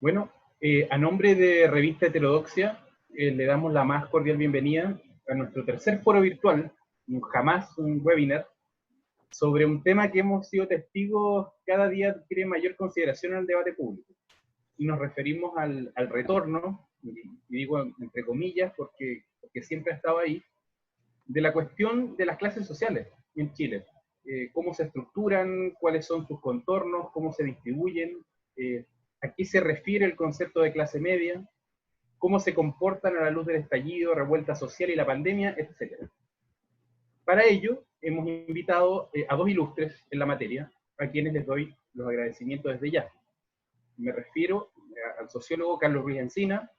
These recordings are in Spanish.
Bueno, a nombre de Revista Heterodoxia, le damos la más cordial bienvenida a nuestro tercer foro virtual, jamás un webinar, sobre un tema que hemos sido testigos cada día adquiere mayor consideración en el debate público. Y nos referimos al retorno, y digo entre comillas porque siempre ha estado ahí, de la cuestión de las clases sociales en Chile. Cómo se estructuran, cuáles son sus contornos, cómo se distribuyen, a qué se refiere el concepto de clase media, cómo se comportan a la luz del estallido, revuelta social y la pandemia, etc. Para ello, hemos invitado a dos ilustres en la materia, a quienes les doy los agradecimientos desde ya. Me refiero al sociólogo Carlos Ruiz Encina,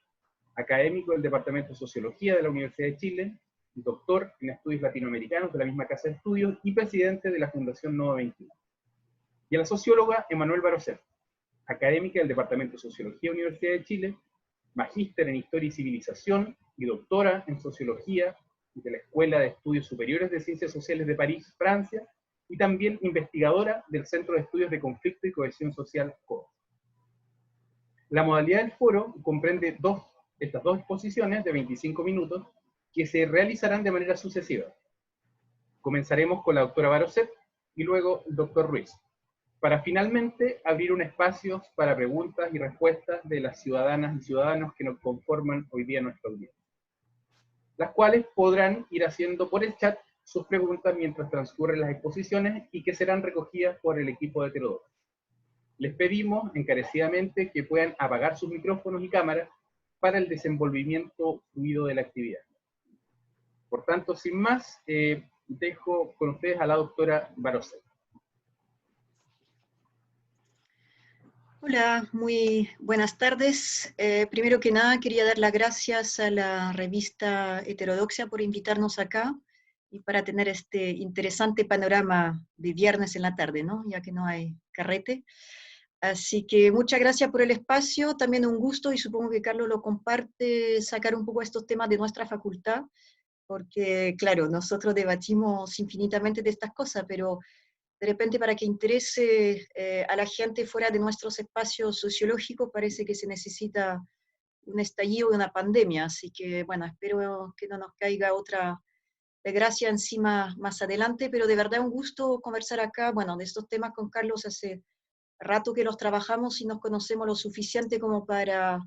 académico del Departamento de Sociología de la Universidad de Chile, doctor en estudios latinoamericanos de la misma casa de estudios y presidente de la Fundación Nodo 21. Y a la socióloga Emanuel Barocet, académica del Departamento de Sociología de la Universidad de Chile, magíster en Historia y Civilización y doctora en Sociología de la Escuela de Estudios Superiores de Ciencias Sociales de París, Francia, y también investigadora del Centro de Estudios de Conflicto y Cohesión Social, CODE. La modalidad del foro comprende estas dos exposiciones de 25 minutos que se realizarán de manera sucesiva. Comenzaremos con la doctora Barocet y luego el doctor Ruiz, para finalmente abrir un espacio para preguntas y respuestas de las ciudadanas y ciudadanos que nos conforman hoy día nuestra audiencia, las cuales podrán ir haciendo por el chat sus preguntas mientras transcurren las exposiciones y que serán recogidas por el equipo de Heterodoxia. Les pedimos encarecidamente que puedan apagar sus micrófonos y cámaras para el desenvolvimiento fluido de la actividad. Por tanto, sin más, dejo con ustedes a la doctora Barocet. Hola, muy buenas tardes. Primero que nada, quería dar las gracias a la revista Heterodoxia por invitarnos acá y para tener este interesante panorama de viernes en la tarde, ¿no? Ya que no hay carrete. Así que muchas gracias por el espacio, también un gusto, y supongo que Carlos lo comparte, sacar un poco estos temas de nuestra facultad, porque claro, nosotros debatimos infinitamente de estas cosas, pero de repente para que interese a la gente fuera de nuestros espacios sociológicos parece que se necesita un estallido de una pandemia, así que bueno, espero que no nos caiga otra desgracia encima más adelante, pero de verdad un gusto conversar acá, bueno, de estos temas con Carlos hace rato que los trabajamos y nos conocemos lo suficiente como para,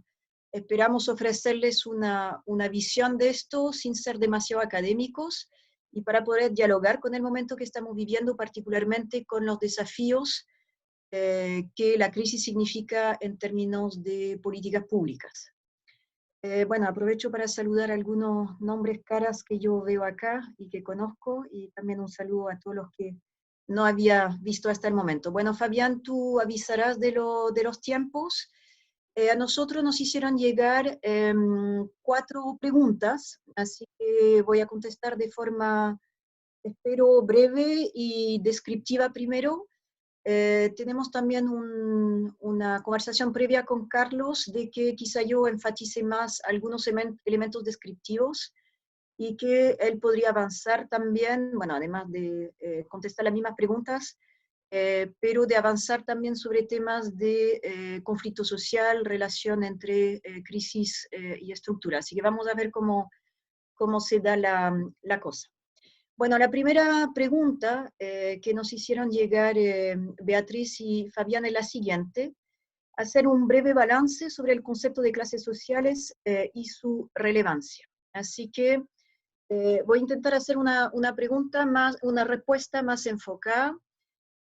esperamos ofrecerles una visión de esto sin ser demasiado académicos y para poder dialogar con el momento que estamos viviendo, particularmente con los desafíos que la crisis significa en términos de políticas públicas. Bueno, aprovecho para saludar a algunos nombres, caras que yo veo acá y que conozco, y también un saludo a todos los que no había visto hasta el momento. Bueno, Fabián, tú avisarás de los tiempos. A nosotros nos hicieron llegar 4 preguntas, así que voy a contestar de forma, espero, breve y descriptiva primero. Tenemos también una conversación previa con Carlos de que quizá yo enfatice más algunos elementos descriptivos y que él podría avanzar también, bueno, además de contestar las mismas preguntas, pero de avanzar también sobre temas de conflicto social, relación entre crisis y estructura. Así que vamos a ver cómo se da la cosa. Bueno, la primera pregunta que nos hicieron llegar Beatriz y Fabián es la siguiente: hacer un breve balance sobre el concepto de clases sociales y su relevancia. Así que voy a intentar hacer una pregunta más, una respuesta más enfocada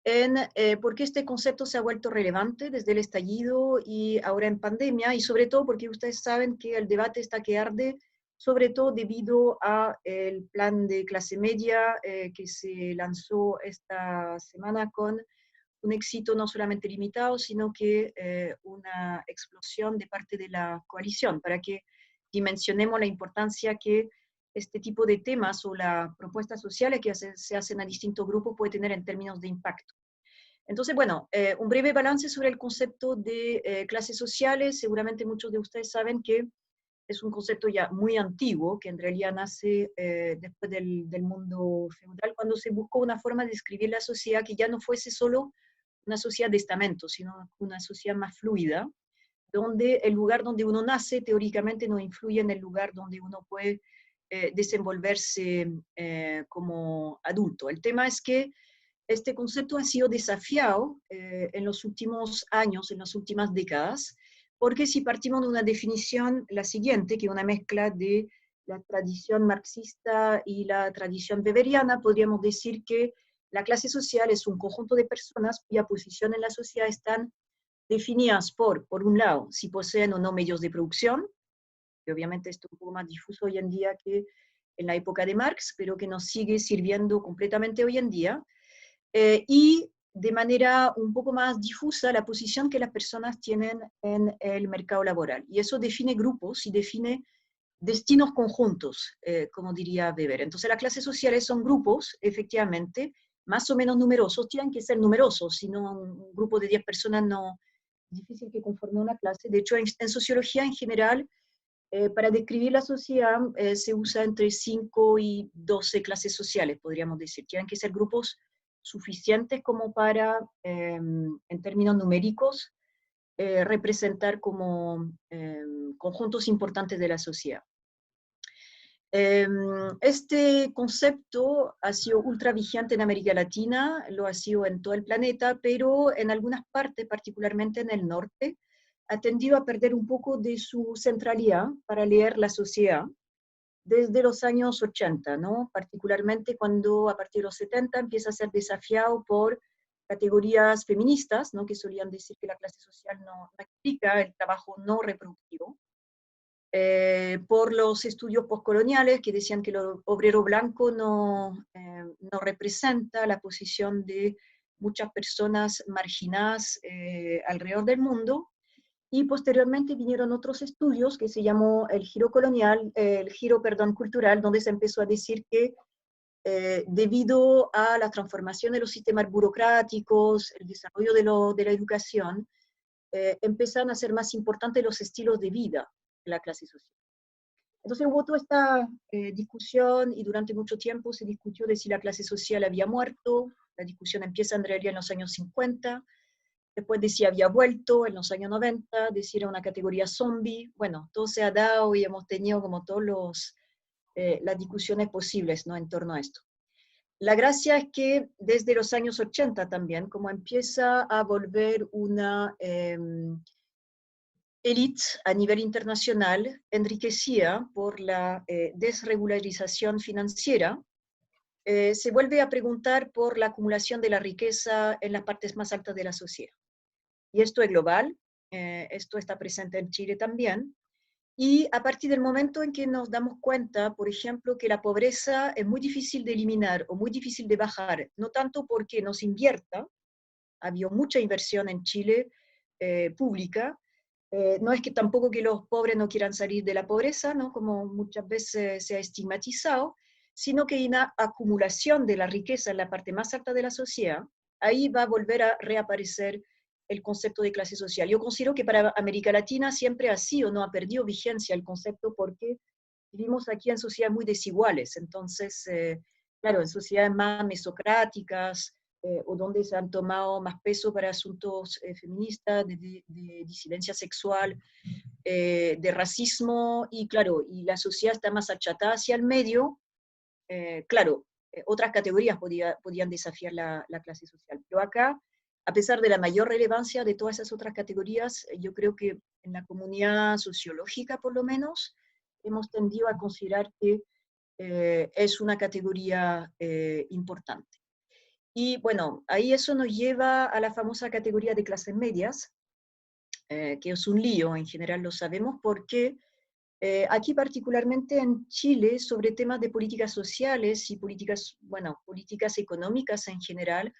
en por qué este concepto se ha vuelto relevante desde el estallido y ahora en pandemia, y sobre todo porque ustedes saben que el debate está que arde, sobre todo debido al plan de clase media que se lanzó esta semana con un éxito no solamente limitado, sino que una explosión de parte de la coalición, para que dimensionemos la importancia que este tipo de temas o las propuestas sociales que se hacen a distintos grupos puede tener en términos de impacto. Entonces, bueno, un breve balance sobre el concepto de clases sociales. Seguramente muchos de ustedes saben que es un concepto ya muy antiguo, que en realidad nace después del mundo feudal, cuando se buscó una forma de describir la sociedad que ya no fuese solo una sociedad de estamentos, sino una sociedad más fluida, donde el lugar donde uno nace teóricamente no influye en el lugar donde uno puede desenvolverse como adulto. El tema es que este concepto ha sido desafiado en los últimos años, en las últimas décadas, porque si partimos de una definición, la siguiente, que es una mezcla de la tradición marxista y la tradición weberiana, podríamos decir que la clase social es un conjunto de personas cuya posición en la sociedad están definidas por un lado, si poseen o no medios de producción, que obviamente esto es un poco más difuso hoy en día que en la época de Marx, pero que nos sigue sirviendo completamente hoy en día, y de manera un poco más difusa la posición que las personas tienen en el mercado laboral. Y eso define grupos y define destinos conjuntos, como diría Weber. Entonces las clases sociales son grupos, efectivamente, más o menos numerosos, tienen que ser numerosos, si no un grupo de 10 personas no es difícil que conforme una clase. De hecho, en sociología en general, para describir la sociedad se usa entre 5 y 12 clases sociales, podríamos decir. Tienen que ser grupos suficientes como para, en términos numéricos, representar como conjuntos importantes de la sociedad. Este concepto ha sido ultra vigente en América Latina, lo ha sido en todo el planeta, pero en algunas partes, particularmente en el norte, ha tendido a perder un poco de su centralidad para leer la sociedad desde los años 80, ¿no? Particularmente cuando a partir de los 70 empieza a ser desafiado por categorías feministas, ¿no? Que solían decir que la clase social no explica el trabajo no reproductivo, por los estudios postcoloniales que decían que el obrero blanco no representa la posición de muchas personas marginadas alrededor del mundo, y posteriormente vinieron otros estudios que se llamó el giro colonial, cultural, donde se empezó a decir que debido a la transformación de los sistemas burocráticos, el desarrollo de la educación, empezaron a ser más importantes los estilos de vida de la clase social. Entonces hubo toda esta discusión y durante mucho tiempo se discutió de si la clase social había muerto. La discusión empieza en realidad en los años 50, después de si había vuelto en los años 90, de si era una categoría zombie. Bueno, todo se ha dado y hemos tenido como todas las discusiones posibles, ¿no?, en torno a esto. La gracia es que desde los años 80 también, como empieza a volver una élite a nivel internacional, enriquecida por la desregularización financiera, se vuelve a preguntar por la acumulación de la riqueza en las partes más altas de la sociedad. Y esto es global, esto está presente en Chile también, y a partir del momento en que nos damos cuenta, por ejemplo, que la pobreza es muy difícil de eliminar o muy difícil de bajar, no tanto porque nos invierta, ha habido mucha inversión en Chile pública, no es que tampoco que los pobres no quieran salir de la pobreza, ¿no?, como muchas veces se ha estigmatizado, sino que hay una acumulación de la riqueza en la parte más alta de la sociedad. Ahí va a volver a reaparecer el concepto de clase social. Yo considero que para América Latina siempre ha sido, no ha perdido vigencia el concepto, porque vivimos aquí en sociedades muy desiguales. Entonces, claro, en sociedades más mesocráticas, o donde se han tomado más peso para asuntos feministas, de disidencia sexual, de racismo, y claro, y la sociedad está más achatada hacia el medio, claro, otras categorías podían desafiar la clase social. Pero acá, a pesar de la mayor relevancia de todas esas otras categorías, yo creo que en la comunidad sociológica, por lo menos, hemos tendido a considerar que es una categoría importante. Y bueno, ahí eso nos lleva a la famosa categoría de clases medias, que es un lío, en general lo sabemos, porque aquí particularmente en Chile, sobre temas de políticas sociales y políticas, bueno, políticas económicas en general,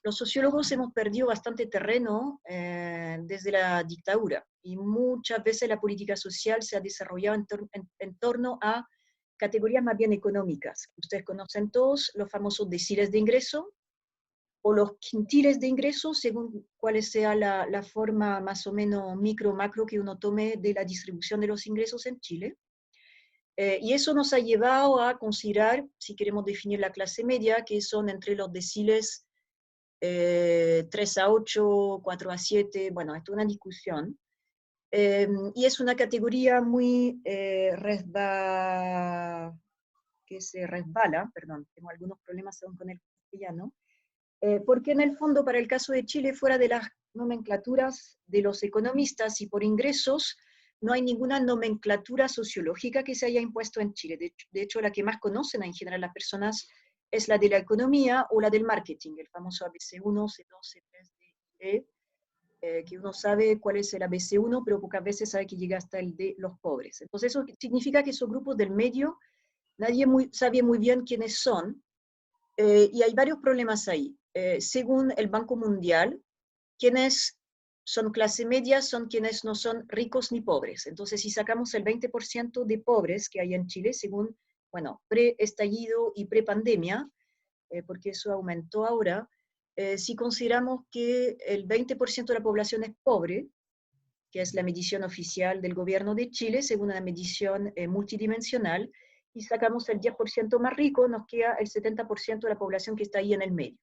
los sociólogos hemos perdido bastante terreno desde la dictadura, y muchas veces la política social se ha desarrollado en torno a categorías más bien económicas. Ustedes conocen todos los famosos deciles de ingreso, o los quintiles de ingresos, según cuál sea la forma más o menos micro-macro que uno tome de la distribución de los ingresos en Chile. Y eso nos ha llevado a considerar, si queremos definir la clase media, que son entre los deciles 3 a 8, 4 a 7, bueno, esto es una discusión, y es una categoría muy que se resbala, perdón, tengo algunos problemas aún con el castellano, porque en el fondo, para el caso de Chile, fuera de las nomenclaturas de los economistas y por ingresos, no hay ninguna nomenclatura sociológica que se haya impuesto en Chile. De hecho, la que más conocen en general las personas es la de la economía o la del marketing, el famoso ABC1, C2, C3, D, E, que uno sabe cuál es el ABC1, pero pocas veces sabe que llega hasta el de los pobres. Entonces eso significa que esos grupos del medio, nadie sabe muy bien quiénes son, y hay varios problemas ahí. Según el Banco Mundial, quienes son clase media son quienes no son ricos ni pobres. Entonces, si sacamos el 20% de pobres que hay en Chile, según, bueno, pre-estallido y pre-pandemia, porque eso aumentó ahora, si consideramos que el 20% de la población es pobre, que es la medición oficial del gobierno de Chile, según una medición multidimensional, y sacamos el 10% más rico, nos queda el 70% de la población que está ahí en el medio.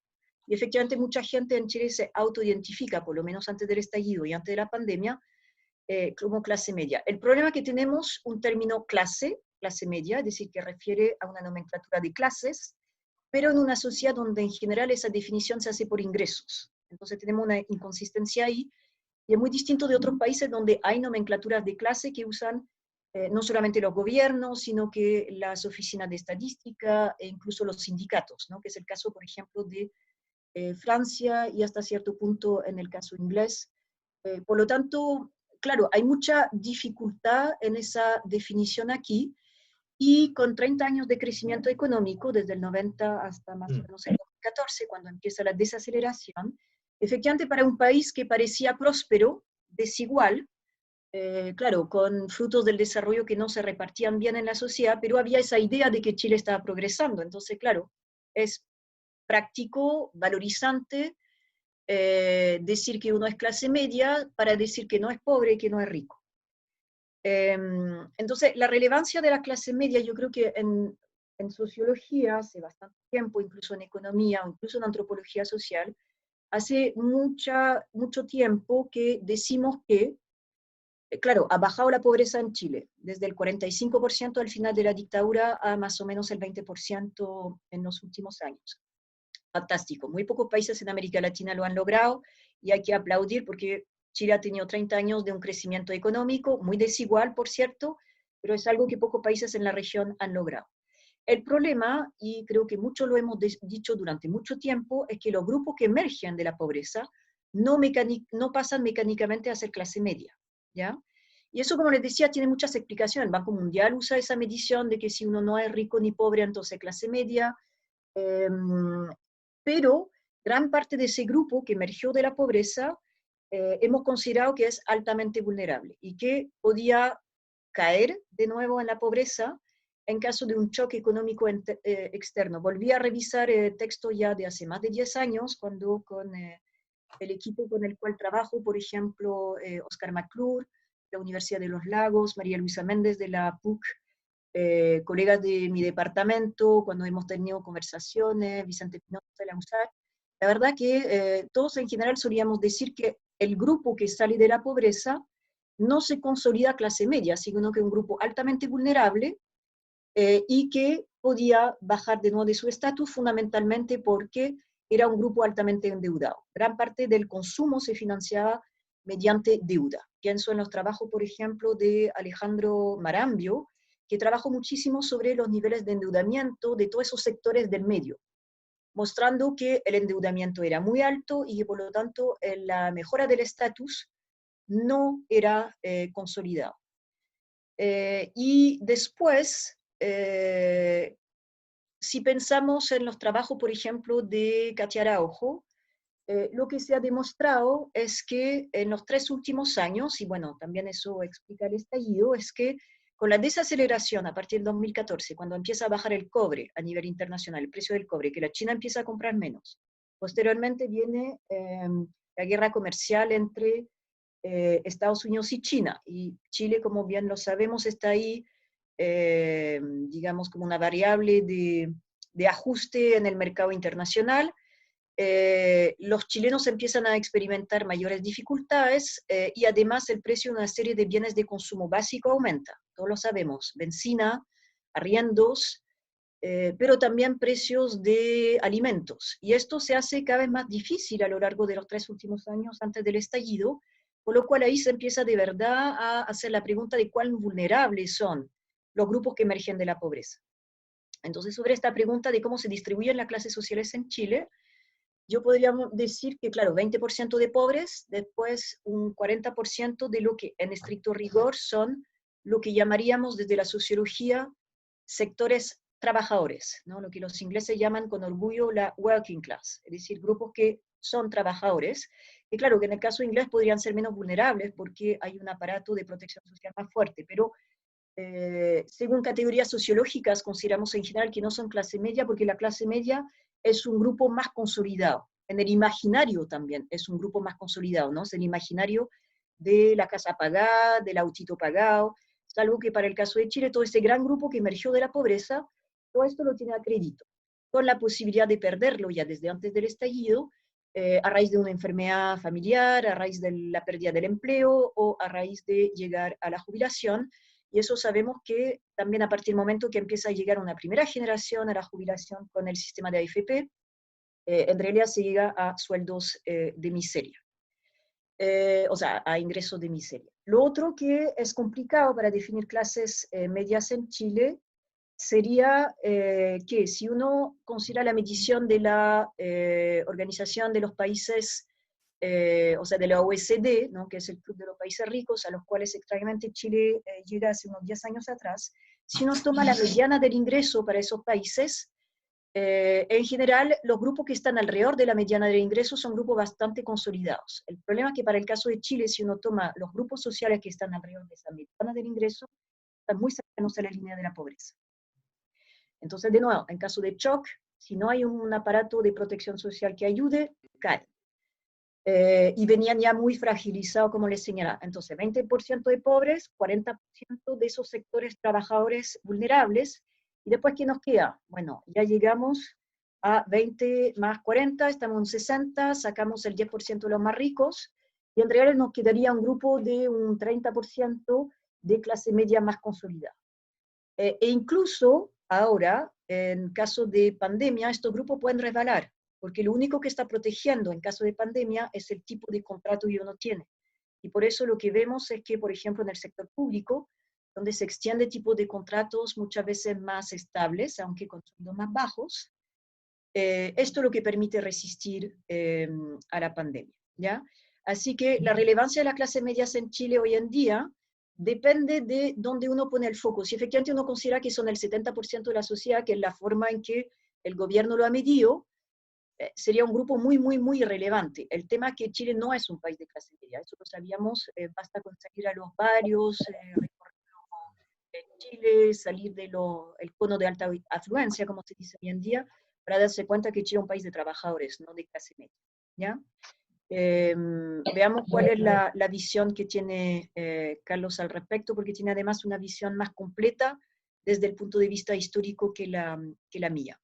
Y efectivamente mucha gente en Chile se autoidentifica, por lo menos antes del estallido y antes de la pandemia, como clase media. El problema es que tenemos un término clase media, es decir, que refiere a una nomenclatura de clases, pero en una sociedad donde en general esa definición se hace por ingresos. Entonces tenemos una inconsistencia ahí, y es muy distinto de otros países donde hay nomenclaturas de clase que usan no solamente los gobiernos, sino que las oficinas de estadística e incluso los sindicatos, ¿no? Que es el caso, por ejemplo, de Francia y hasta cierto punto en el caso inglés. Por lo tanto, claro, hay mucha dificultad en esa definición aquí, y con 30 años de crecimiento económico, desde el 90 hasta más o menos el 2014, cuando empieza la desaceleración, efectivamente para un país que parecía próspero, desigual, claro, con frutos del desarrollo que no se repartían bien en la sociedad, pero había esa idea de que Chile estaba progresando. Entonces, claro, es práctico, valorizante, decir que uno es clase media para decir que no es pobre y que no es rico. Entonces, la relevancia de la clase media, yo creo que en sociología, hace bastante tiempo, incluso en economía o incluso en antropología social, hace mucho tiempo que decimos que, claro, ha bajado la pobreza en Chile, desde el 45% al final de la dictadura a más o menos el 20% en los últimos años. Fantástico, muy pocos países en América Latina lo han logrado, y hay que aplaudir porque Chile ha tenido 30 años de un crecimiento económico, muy desigual, por cierto, pero es algo que pocos países en la región han logrado. El problema, y creo que mucho lo hemos dicho durante mucho tiempo, es que los grupos que emergen de la pobreza no pasan mecánicamente a ser clase media, ¿ya? Y eso, como les decía, tiene muchas explicaciones. El Banco Mundial usa esa medición de que si uno no es rico ni pobre, entonces es clase media, pero gran parte de ese grupo que emergió de la pobreza hemos considerado que es altamente vulnerable y que podía caer de nuevo en la pobreza en caso de un choque económico externo. Volví a revisar el texto ya de hace más de 10 años, cuando con el equipo con el cual trabajo, por ejemplo, Oscar McClure, de la Universidad de los Lagos, María Luisa Méndez de la PUC, colegas de mi departamento, cuando hemos tenido conversaciones, Vicente Pinoza de la USAC, la verdad que todos en general solíamos decir que el grupo que sale de la pobreza no se consolida clase media, sino que es un grupo altamente vulnerable, y que podía bajar de nuevo de su estatus fundamentalmente porque era un grupo altamente endeudado. Gran parte del consumo se financiaba mediante deuda. Pienso en los trabajos, por ejemplo, de Alejandro Marambio, que trabajó muchísimo sobre los niveles de endeudamiento de todos esos sectores del medio, mostrando que el endeudamiento era muy alto y que por lo tanto la mejora del estatus no era consolidado. Y después, si pensamos en los trabajos, por ejemplo, de Katia Araujo, lo que se ha demostrado es que en los 3 últimos años, y bueno, también eso explica el estallido, es que con la desaceleración a partir del 2014, cuando empieza a bajar el cobre a nivel internacional, el precio del cobre, que la China empieza a comprar menos, posteriormente viene la guerra comercial entre Estados Unidos y China, y Chile, como bien lo sabemos, está ahí, digamos, como una variable de ajuste en el mercado internacional. los chilenos empiezan a experimentar mayores dificultades y además el precio de una serie de bienes de consumo básico aumenta. Todos lo sabemos, benzina, arriendos, pero también precios de alimentos. Y esto se hace cada vez más difícil a lo largo de los 3 últimos años antes del estallido, por lo cual ahí se empieza de verdad a hacer la pregunta de cuán vulnerables son los grupos que emergen de la pobreza. Entonces, sobre esta pregunta de cómo se distribuyen las clases sociales en Chile, yo podría decir que, claro, 20% de pobres, después un 40% de lo que en estricto rigor son lo que llamaríamos desde la sociología sectores trabajadores, ¿no? Lo que los ingleses llaman con orgullo la working class, es decir, grupos que son trabajadores, y claro que en el caso inglés podrían ser menos vulnerables porque hay un aparato de protección social más fuerte, pero según categorías sociológicas consideramos en general que no son clase media porque la clase media es un grupo más consolidado. En el imaginario también es un grupo más consolidado, ¿no? Es el imaginario de la casa pagada, del autito pagado, salvo que para el caso de Chile todo ese gran grupo que emergió de la pobreza, todo esto lo tiene a crédito, con la posibilidad de perderlo ya desde antes del estallido, a raíz de una enfermedad familiar, a raíz de la pérdida del empleo o a raíz de llegar a la jubilación. Y eso sabemos que también a partir del momento que empieza a llegar una primera generación a la jubilación con el sistema de AFP, en realidad se llega a sueldos de miseria, o sea, a ingresos de miseria. Lo otro que es complicado para definir clases medias en Chile sería que si uno considera la medición de la Organización de los Países, o sea, de la OECD, ¿no? Que es el Club de los Países Ricos, a los cuales extrañamente Chile llega hace unos 10 años atrás, si uno toma la mediana del ingreso para esos países, en general, los grupos que están alrededor de la mediana del ingreso son grupos bastante consolidados. El problema es que para el caso de Chile, si uno toma los grupos sociales que están alrededor de esa mediana del ingreso, están muy cercanos a la línea de la pobreza. Entonces, de nuevo, en caso de shock, si no hay un aparato de protección social que ayude, caen. Y venían ya muy fragilizados, como les señalaba. Entonces, 20% de pobres, 40% de esos sectores trabajadores vulnerables, y después, ¿qué nos queda? Bueno, ya llegamos a 20 más 40, estamos en 60, sacamos el 10% de los más ricos, y en realidad nos quedaría un grupo de un 30% de clase media más consolidada. E incluso ahora, en caso de pandemia, estos grupos pueden resbalar, porque lo único que está protegiendo en caso de pandemia es el tipo de contrato que uno tiene. Y por eso lo que vemos es que, por ejemplo, en el sector público, donde se extiende tipo de contratos muchas veces más estables, aunque con sueldos más bajos, esto es lo que permite resistir a la pandemia, ¿ya? Así que la relevancia de las clases medias en Chile hoy en día depende de dónde uno pone el foco. Si efectivamente uno considera que son el 70% de la sociedad, que es la forma en que el gobierno lo ha medido, sería un grupo muy, muy, muy irrelevante. El tema es que Chile no es un país de clase media, eso lo sabíamos, basta con salir a los barrios, recorrer Chile, salir del cono de alta afluencia, como se dice hoy en día, para darse cuenta que Chile es un país de trabajadores, no de clase media, ¿ya? Veamos cuál es la visión que tiene Carlos al respecto, porque tiene además una visión más completa desde el punto de vista histórico que la mía.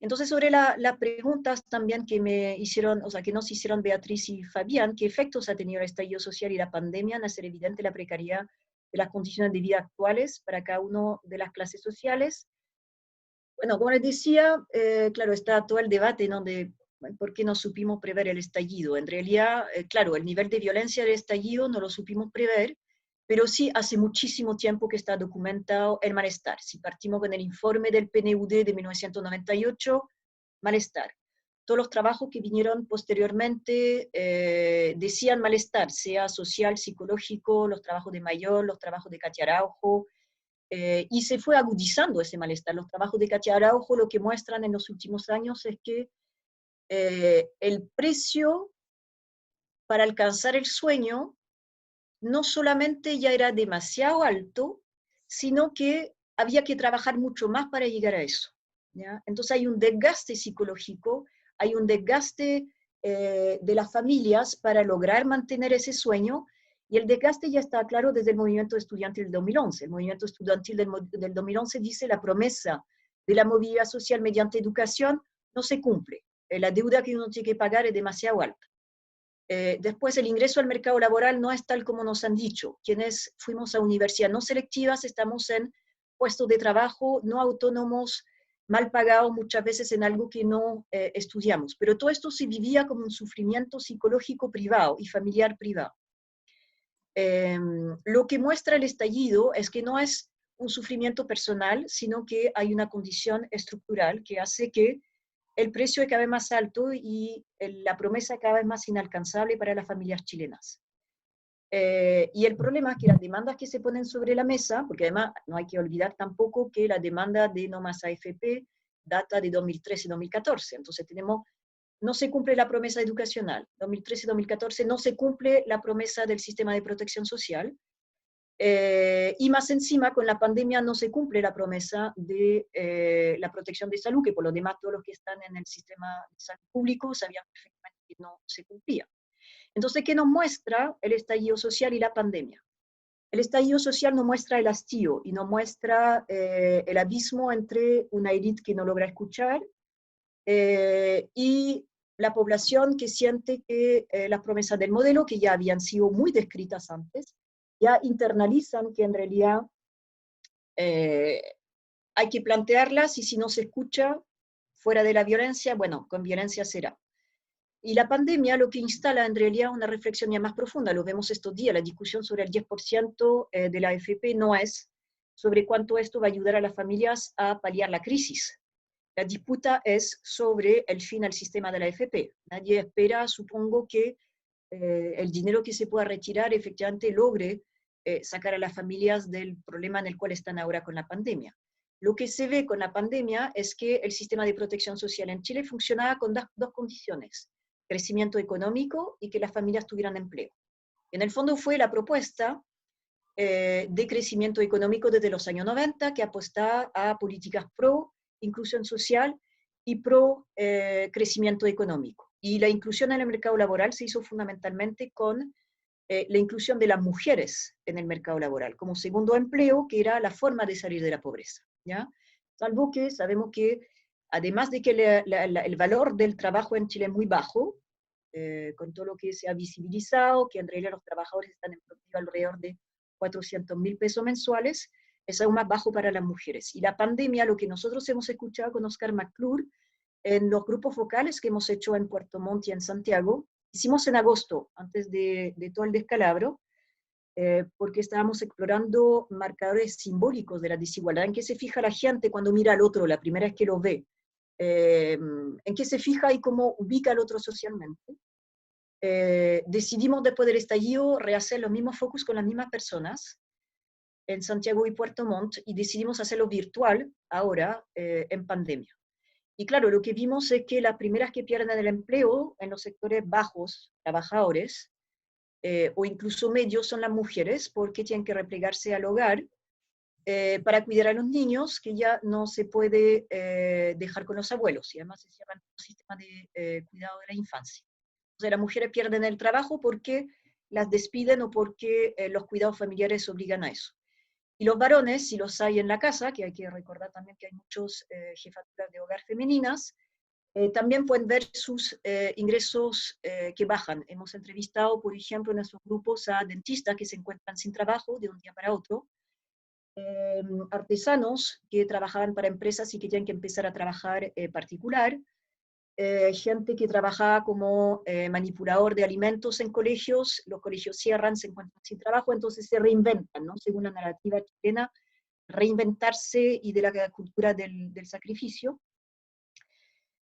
Entonces, sobre las preguntas también que me hicieron, o sea, que nos hicieron Beatriz y Fabián, ¿qué efectos ha tenido el estallido social y la pandemia en hacer evidente la precariedad de las condiciones de vida actuales para cada una de las clases sociales? Bueno, como les decía, claro, está todo el debate, ¿no?, de por qué no supimos prever el estallido. En realidad, claro, el nivel de violencia del estallido no lo supimos prever, pero sí hace muchísimo tiempo que está documentado el malestar. Si partimos con el informe del PNUD de 1998, malestar. Todos los trabajos que vinieron posteriormente decían malestar, sea social, psicológico, los trabajos de Mayor, los trabajos de Katia Araujo, y se fue agudizando ese malestar. Los trabajos de Katia Araujo lo que muestran en los últimos años es que el precio para alcanzar el sueño no solamente ya era demasiado alto, sino que había que trabajar mucho más para llegar a eso, ¿ya? Entonces hay un desgaste psicológico, hay un desgaste de las familias para lograr mantener ese sueño, y el desgaste ya está claro desde el movimiento estudiantil del 2011. El movimiento estudiantil del 2011 dice la promesa de la movilidad social mediante educación no se cumple. la deuda que uno tiene que pagar es demasiado alta. Después, el ingreso al mercado laboral no es tal como nos han dicho. Quienes fuimos a universidades no selectivas estamos en puestos de trabajo no autónomos, mal pagados, muchas veces en algo que no estudiamos. Pero todo esto se vivía como un sufrimiento psicológico privado y familiar privado. Lo que muestra el estallido es que no es un sufrimiento personal, sino que hay una condición estructural que hace que el precio es cada vez más alto y la promesa cada vez más inalcanzable para las familias chilenas. Y el problema es que las demandas que se ponen sobre la mesa, porque además no hay que olvidar tampoco que la demanda de No Más AFP data de 2013-2014, entonces no se cumple la promesa educacional, 2013-2014 no se cumple la promesa del sistema de protección social, y más encima, con la pandemia no se cumple la promesa de la protección de salud, que por lo demás todos los que están en el sistema de salud público sabían perfectamente que no se cumplía. Entonces, ¿qué nos muestra el estallido social y la pandemia? El estallido social nos muestra el hastío y nos muestra el abismo entre una élite que no logra escuchar y la población que siente que las promesas del modelo, que ya habían sido muy descritas antes, ya internalizan que en realidad hay que plantearlas y si no se escucha fuera de la violencia, bueno, con violencia será. Y la pandemia lo que instala en realidad una reflexión ya más profunda, lo vemos estos días, la discusión sobre el 10% de la AFP no es sobre cuánto esto va a ayudar a las familias a paliar la crisis. La disputa es sobre el fin al sistema de la AFP. Nadie espera, supongo, que el dinero que se pueda retirar efectivamente logre sacar a las familias del problema en el cual están ahora con la pandemia. Lo que se ve con la pandemia es que el sistema de protección social en Chile funcionaba con dos condiciones: crecimiento económico y que las familias tuvieran empleo. En el fondo fue la propuesta de crecimiento económico desde los años 90 que apostaba a políticas pro inclusión social y pro crecimiento económico. Y la inclusión en el mercado laboral se hizo fundamentalmente con la inclusión de las mujeres en el mercado laboral como segundo empleo, que era la forma de salir de la pobreza, ¿ya? Salvo que sabemos que, además de que el valor del trabajo en Chile es muy bajo, con todo lo que se ha visibilizado, que en realidad los trabajadores están en promedio alrededor de 400.000 pesos mensuales, es aún más bajo para las mujeres. Y la pandemia, lo que nosotros hemos escuchado con Oscar McClure, en los grupos focales que hemos hecho en Puerto Montt y en Santiago, hicimos en agosto, antes de todo el descalabro, porque estábamos explorando marcadores simbólicos de la desigualdad, en qué se fija la gente cuando mira al otro la primera vez que lo ve, en qué se fija y cómo ubica al otro socialmente. Decidimos después del estallido rehacer los mismos focus con las mismas personas en Santiago y Puerto Montt y decidimos hacerlo virtual ahora en pandemia. Y claro, lo que vimos es que las primeras que pierden el empleo en los sectores bajos, trabajadores, o incluso medios, son las mujeres, porque tienen que replegarse al hogar para cuidar a los niños, que ya no se puede dejar con los abuelos, y además se cierra el sistema de cuidado de la infancia. O sea, las mujeres pierden el trabajo porque las despiden o porque los cuidados familiares obligan a eso. Y los varones, si los hay en la casa, que hay que recordar también que hay muchos jefaturas de hogar femeninas, también pueden ver sus ingresos que bajan. Hemos entrevistado, por ejemplo, en nuestros grupos a dentistas que se encuentran sin trabajo de un día para otro, artesanos que trabajaban para empresas y que tienen que empezar a trabajar particular, gente que trabajaba como manipulador de alimentos en colegios, los colegios cierran, se encuentran sin trabajo, entonces se reinventan, ¿no? Según la narrativa chilena, reinventarse y de la cultura del sacrificio.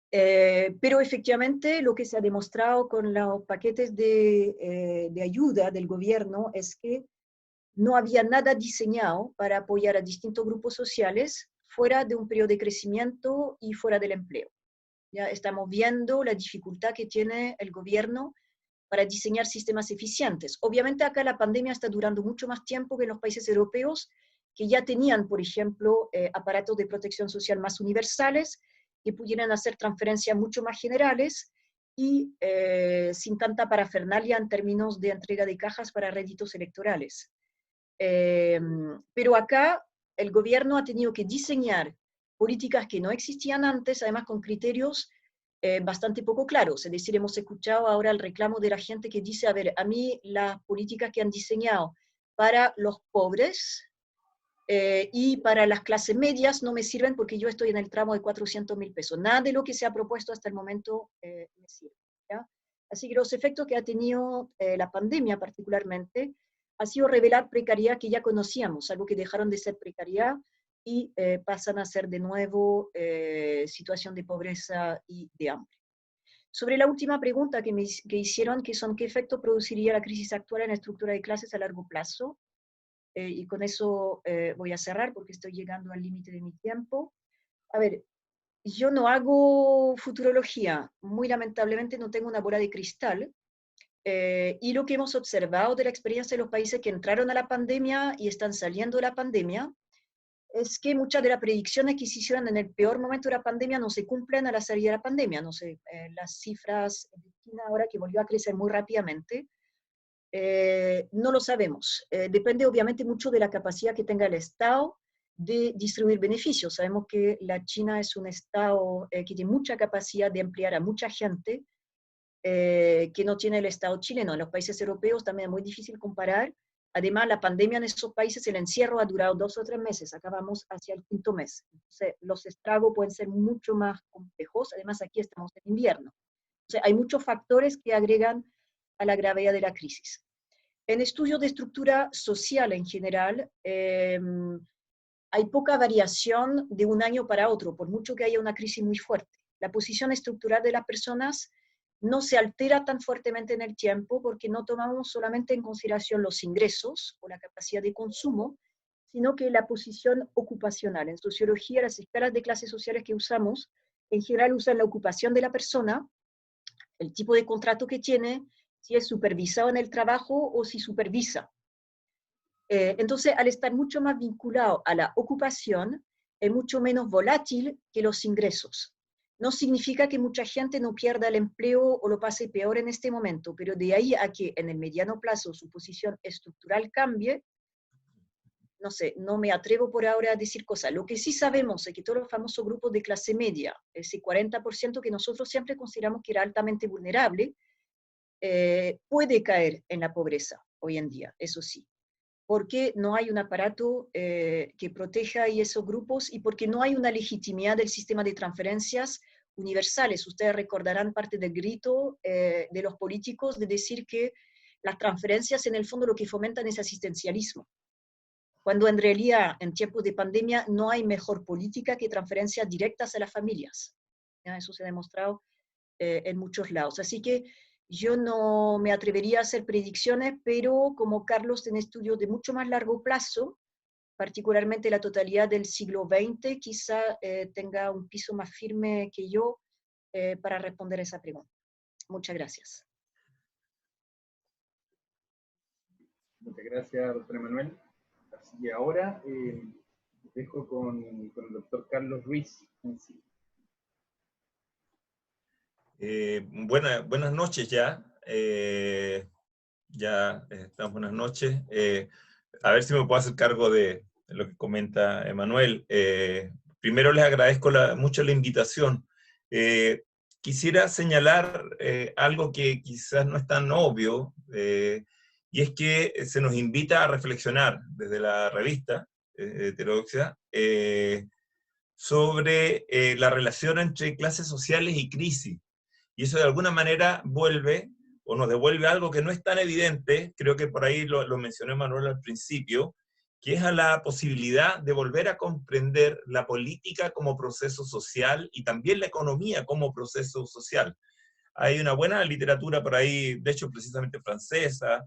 Pero efectivamente lo que se ha demostrado con los paquetes de ayuda del gobierno es que no había nada diseñado para apoyar a distintos grupos sociales fuera de un periodo de crecimiento y fuera del empleo. Ya estamos viendo la dificultad que tiene el gobierno para diseñar sistemas eficientes. Obviamente acá la pandemia está durando mucho más tiempo que en los países europeos, que ya tenían, por ejemplo, aparatos de protección social más universales, que pudieran hacer transferencias mucho más generales y sin tanta parafernalia en términos de entrega de cajas para réditos electorales. Pero acá el gobierno ha tenido que diseñar políticas que no existían antes, además con criterios bastante poco claros. Es decir, hemos escuchado ahora el reclamo de la gente que dice, a ver, a mí las políticas que han diseñado para los pobres y para las clases medias no me sirven porque yo estoy en el tramo de 400.000 pesos. Nada de lo que se ha propuesto hasta el momento me sirve, ¿ya? Así que los efectos que ha tenido la pandemia particularmente ha sido revelar precariedad que ya conocíamos, algo que dejaron de ser precariedad y pasan a ser de nuevo situación de pobreza y de hambre. Sobre la última pregunta que hicieron, que son qué efecto produciría la crisis actual en la estructura de clases a largo plazo, y con eso voy a cerrar porque estoy llegando al límite de mi tiempo. A ver, yo no hago futurología, muy lamentablemente no tengo una bola de cristal, y lo que hemos observado de la experiencia de los países que entraron a la pandemia y están saliendo de la pandemia, es que muchas de las predicciones que se hicieron en el peor momento de la pandemia no se cumplen a la salida de la pandemia. No sé, las cifras de China ahora que volvió a crecer muy rápidamente, no lo sabemos. Depende obviamente mucho de la capacidad que tenga el Estado de distribuir beneficios. Sabemos que la China es un Estado que tiene mucha capacidad de emplear a mucha gente, que no tiene el Estado chileno. En los países europeos también es muy difícil comparar. Además, la pandemia en esos países, el encierro ha durado 2 o 3 meses, acá vamos hacia el 5.º mes. Entonces, los estragos pueden ser mucho más complejos, además aquí estamos en invierno. Entonces, hay muchos factores que agregan a la gravedad de la crisis. En estudios de estructura social en general, hay poca variación de un año para otro, por mucho que haya una crisis muy fuerte. La posición estructural de las personas no se altera tan fuertemente en el tiempo porque no tomamos solamente en consideración los ingresos o la capacidad de consumo, sino que la posición ocupacional. En sociología, las escalas de clases sociales que usamos, en general usan la ocupación de la persona, el tipo de contrato que tiene, si es supervisado en el trabajo o si supervisa. Entonces, al estar mucho más vinculado a la ocupación, es mucho menos volátil que los ingresos. No significa que mucha gente no pierda el empleo o lo pase peor en este momento, pero de ahí a que en el mediano plazo su posición estructural cambie, no sé, no me atrevo por ahora a decir cosas. Lo que sí sabemos es que todos los famosos grupos de clase media, ese 40% que nosotros siempre consideramos que era altamente vulnerable, puede caer en la pobreza hoy en día, eso sí. Porque no hay un aparato que proteja a esos grupos y porque no hay una legitimidad del sistema de transferencias universales. Ustedes recordarán parte del grito de los políticos de decir que las transferencias en el fondo lo que fomentan es asistencialismo, cuando en realidad en tiempos de pandemia no hay mejor política que transferencias directas a las familias. ¿Ya? Eso se ha demostrado en muchos lados. Así que yo no me atrevería a hacer predicciones, pero como Carlos tiene estudios de mucho más largo plazo, particularmente la totalidad del siglo XX, quizá tenga un piso más firme que yo para responder esa pregunta. Muchas gracias. Muchas gracias, doctor Emanuel. Así que ahora dejo con el doctor Carlos Ruiz. Buenas noches ya. Buenas noches. A ver si me puedo hacer cargo de lo que comenta Emanuel. Primero les agradezco mucho la invitación. Quisiera señalar algo que quizás no es tan obvio, y es que se nos invita a reflexionar desde la revista Heterodoxia sobre la relación entre clases sociales y crisis. Y eso de alguna manera vuelve o nos devuelve algo que no es tan evidente, creo que por ahí lo mencionó Manuel al principio, que es a la posibilidad de volver a comprender la política como proceso social y también la economía como proceso social. Hay una buena literatura por ahí, de hecho precisamente francesa,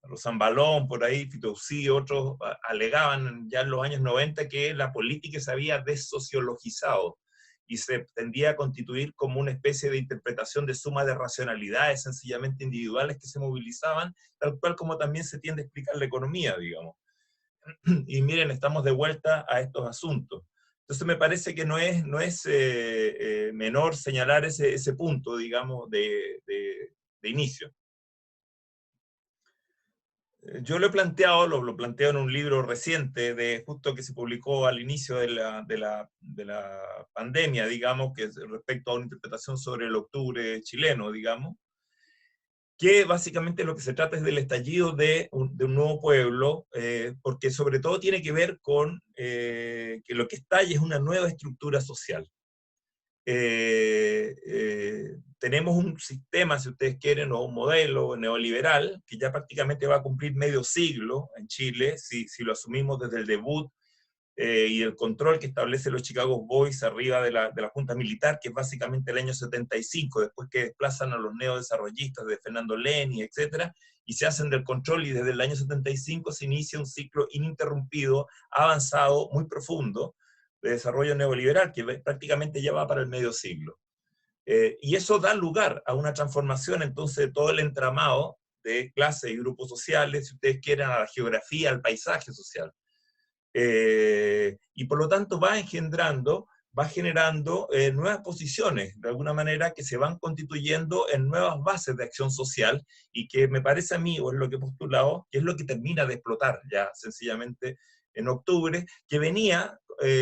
Rosan Ballon, por ahí, Fitoussi, otros alegaban ya en los años 90 que la política se había desociologizado y se tendía a constituir como una especie de interpretación de suma de racionalidades sencillamente individuales que se movilizaban, tal cual como también se tiende a explicar la economía, digamos. Y miren, estamos de vuelta a estos asuntos. Entonces me parece que no es menor señalar ese punto, digamos, de inicio. Yo lo he planteado, lo planteo en un libro reciente, justo que se publicó al inicio de la pandemia, digamos, que es respecto a una interpretación sobre el octubre chileno, digamos, que básicamente lo que se trata es del estallido de un nuevo pueblo, porque sobre todo tiene que ver con que lo que estalla es una nueva estructura social. Tenemos un sistema, si ustedes quieren, o un modelo neoliberal, que ya prácticamente va a cumplir medio siglo en Chile, si lo asumimos desde el debut y el control que establece los Chicago Boys arriba de la Junta Militar, que es básicamente el año 75, después que desplazan a los neodesarrollistas de Fernando Leni, etc., y se hacen del control, y desde el año 75 se inicia un ciclo ininterrumpido, avanzado, muy profundo, de desarrollo neoliberal, que prácticamente ya va para el medio siglo. Y eso da lugar a una transformación entonces de todo el entramado de clases y grupos sociales, si ustedes quieren, a la geografía, al paisaje social. Y por lo tanto va generando nuevas posiciones, de alguna manera, que se van constituyendo en nuevas bases de acción social, y que me parece a mí, o es lo que he postulado, que es lo que termina de explotar ya sencillamente en octubre, que venía,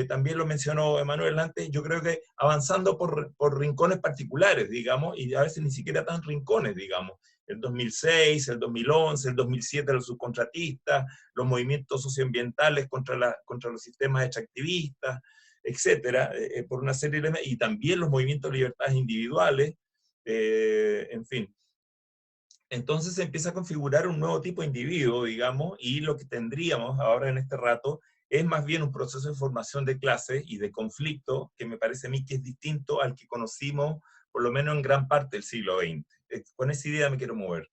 también lo mencionó Emanuel antes, yo creo que avanzando por rincones particulares, digamos, y a veces ni siquiera tan rincones, digamos. El 2006, el 2011, el 2007 los subcontratistas, los movimientos socioambientales contra los sistemas extractivistas, etcétera, por una serie de elementos, y también los movimientos de libertades individuales, en fin. Entonces se empieza a configurar un nuevo tipo de individuo, digamos, y lo que tendríamos ahora en este rato es más bien un proceso de formación de clases y de conflicto, que me parece a mí que es distinto al que conocimos, por lo menos en gran parte del siglo XX. Con esa idea me quiero mover.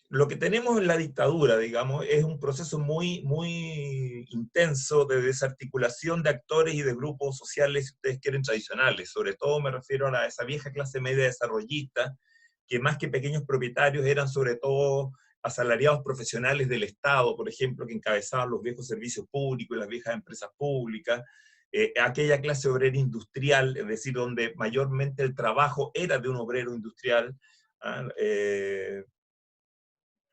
Lo que tenemos en la dictadura, digamos, es un proceso muy, muy intenso de desarticulación de actores y de grupos sociales, si ustedes quieren, tradicionales. Sobre todo me refiero a esa vieja clase media desarrollista, que más que pequeños propietarios eran sobre todo asalariados profesionales del Estado, por ejemplo, que encabezaban los viejos servicios públicos y las viejas empresas públicas, aquella clase obrera industrial, es decir, donde mayormente el trabajo era de un obrero industrial,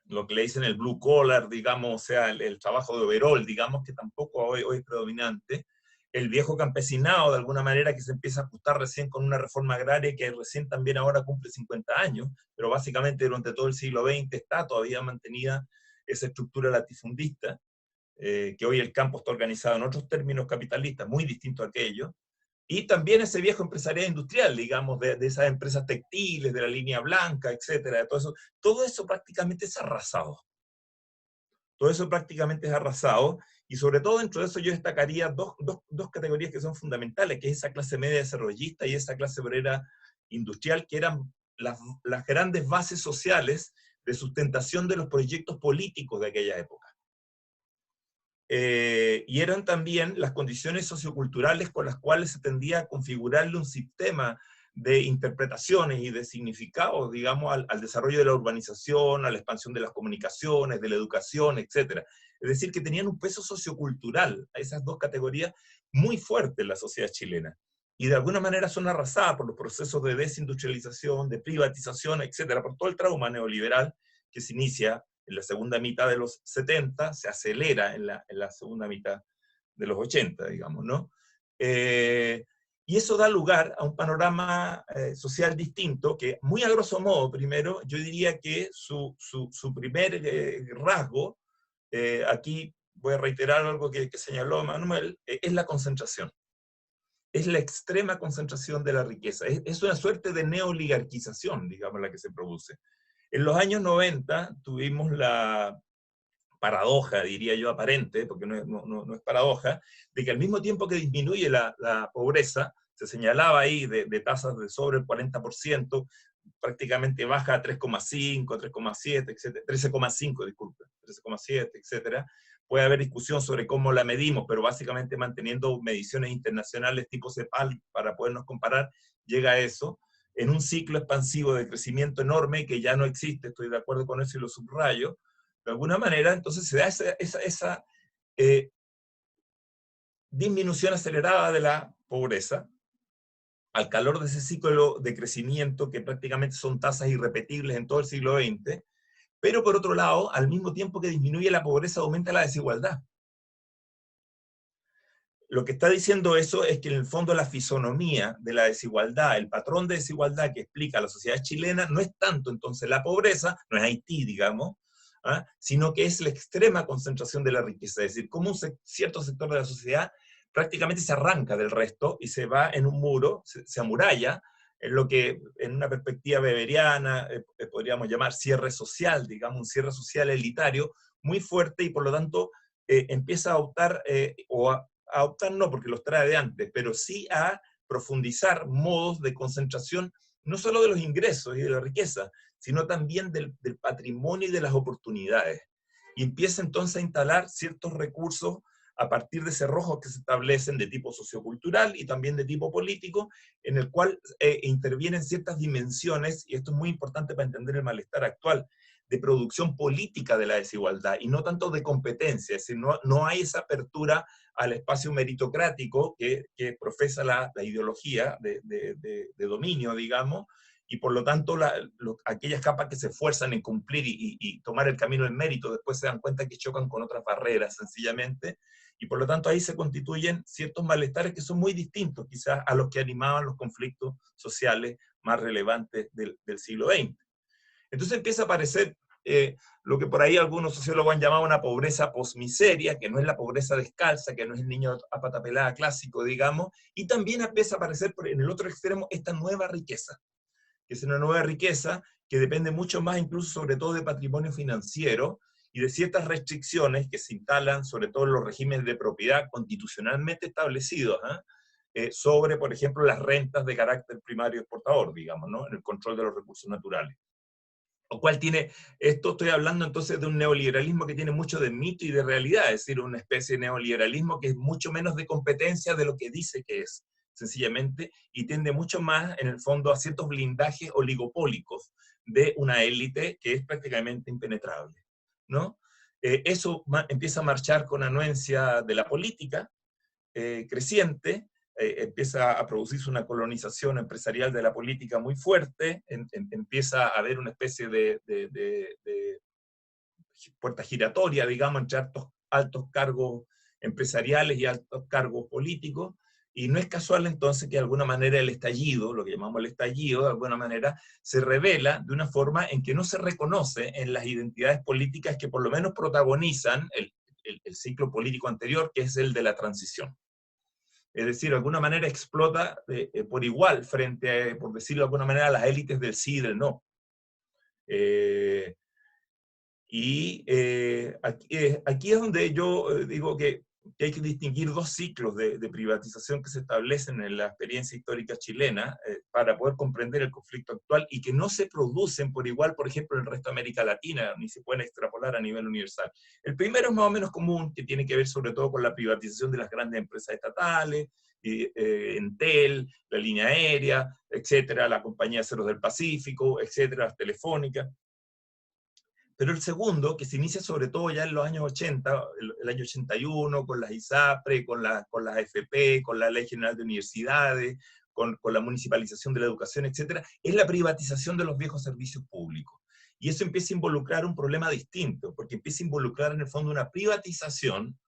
lo que le dicen el blue collar, digamos, o sea, el trabajo de overall, digamos, que tampoco hoy es predominante. El viejo campesinado, de alguna manera, que se empieza a ajustar recién con una reforma agraria que recién también ahora cumple 50 años, pero básicamente durante todo el siglo XX está todavía mantenida esa estructura latifundista, que hoy el campo está organizado en otros términos capitalistas, muy distinto a aquello. Y también ese viejo empresariado industrial, digamos, de esas empresas textiles, de la línea blanca, etcétera, de todo eso prácticamente es arrasado. Todo eso prácticamente es arrasado, y sobre todo dentro de eso yo destacaría dos categorías que son fundamentales, que es esa clase media desarrollista y esa clase obrera industrial, que eran las grandes bases sociales de sustentación de los proyectos políticos de aquella época. Y eran también las condiciones socioculturales con las cuales se tendía a configurarle un sistema de interpretaciones y de significados, digamos, al desarrollo de la urbanización, a la expansión de las comunicaciones, de la educación, etc. Es decir, que tenían un peso sociocultural a esas dos categorías muy fuerte en la sociedad chilena. Y de alguna manera son arrasadas por los procesos de desindustrialización, de privatización, etc., por todo el trauma neoliberal que se inicia en la segunda mitad de los 70, se acelera en la segunda mitad de los 80, digamos, ¿no? Y eso da lugar a un panorama social distinto, que muy a grosso modo, primero, yo diría que su primer rasgo, aquí voy a reiterar algo que señaló Manuel, es la concentración. Es la extrema concentración de la riqueza. Es una suerte de neoligarquización, digamos, la que se produce. En los años 90 tuvimos la paradoja, diría yo, aparente, porque no es paradoja, de que al mismo tiempo que disminuye la pobreza, se señalaba ahí de tasas de sobre el 40%, prácticamente baja a 3,5, 3,7, etc., 13,5, disculpe, 13,7, etc. Puede haber discusión sobre cómo la medimos, pero básicamente manteniendo mediciones internacionales tipo CEPAL para podernos comparar, llega a eso, en un ciclo expansivo de crecimiento enorme que ya no existe, estoy de acuerdo con eso y lo subrayo, de alguna manera, entonces se da esa disminución acelerada de la pobreza, al calor de ese ciclo de crecimiento que prácticamente son tasas irrepetibles en todo el siglo XX, Pero por otro lado, al mismo tiempo que disminuye la pobreza, aumenta la desigualdad. Lo que está diciendo eso es que en el fondo la fisonomía de la desigualdad, el patrón de desigualdad que explica la sociedad chilena, no es tanto entonces la pobreza, no es Haití, digamos, sino que es la extrema concentración de la riqueza, es decir, como un cierto sector de la sociedad prácticamente se arranca del resto y se va en un muro, se amuralla, en lo que en una perspectiva weberiana podríamos llamar cierre social, digamos, un cierre social elitario muy fuerte, y por lo tanto empieza a optar, a optar no porque los trae de antes, pero sí a profundizar modos de concentración, no solo de los ingresos y de la riqueza, sino también del patrimonio y de las oportunidades. Y empieza entonces a instalar ciertos recursos a partir de cerrojos que se establecen de tipo sociocultural y también de tipo político, en el cual intervienen ciertas dimensiones, y esto es muy importante para entender el malestar actual, de producción política de la desigualdad, y no tanto de competencia, es decir, no hay esa apertura al espacio meritocrático que profesa la ideología de dominio, digamos, y por lo tanto aquellas capas que se esfuerzan en cumplir y tomar el camino del mérito, después se dan cuenta que chocan con otras barreras, sencillamente, y por lo tanto ahí se constituyen ciertos malestares que son muy distintos quizás a los que animaban los conflictos sociales más relevantes del siglo XX. Entonces empieza a aparecer lo que por ahí algunos sociólogos han llamado una pobreza posmiseria, que no es la pobreza descalza, que no es el niño a pata pelada clásico, digamos, y también empieza a aparecer en el otro extremo esta nueva riqueza, que es una nueva riqueza que depende mucho más incluso sobre todo de patrimonio financiero y de ciertas restricciones que se instalan sobre todo en los regímenes de propiedad constitucionalmente establecidos, sobre, por ejemplo, las rentas de carácter primario exportador, digamos, ¿no? En el control de los recursos naturales. Lo cual tiene, esto estoy hablando entonces de un neoliberalismo que tiene mucho de mito y de realidad, es decir, una especie de neoliberalismo que es mucho menos de competencia de lo que dice que es, sencillamente, y tiende mucho más, en el fondo, a ciertos blindajes oligopólicos de una élite que es prácticamente impenetrable, ¿no? Eso empieza a marchar con anuencia de la política creciente, empieza a producirse una colonización empresarial de la política muy fuerte, empieza a haber una especie de puerta giratoria, digamos, entre altos cargos empresariales y altos cargos políticos, y no es casual entonces que de alguna manera el estallido, lo que llamamos el estallido, de alguna manera se revela de una forma en que no se reconoce en las identidades políticas que por lo menos protagonizan el ciclo político anterior, que es el de la transición. Es decir, de alguna manera explota por igual frente a, por decirlo de alguna manera, a las élites del sí y del no. Aquí es donde yo digo que hay que distinguir dos ciclos de privatización que se establecen en la experiencia histórica chilena para poder comprender el conflicto actual y que no se producen por igual, por ejemplo, en el resto de América Latina, ni se pueden extrapolar a nivel universal. El primero es más o menos común, que tiene que ver sobre todo con la privatización de las grandes empresas estatales, Entel, la línea aérea, etcétera, la compañía Cerros del Pacífico, etcétera, las telefónicas. Pero el segundo, que se inicia sobre todo ya en los años 80, el año 81, con las ISAPRE, con las AFP, con la Ley General de Universidades, con la municipalización de la educación, etc., es la privatización de los viejos servicios públicos. Y eso empieza a involucrar un problema distinto, porque empieza a involucrar en el fondo una privatización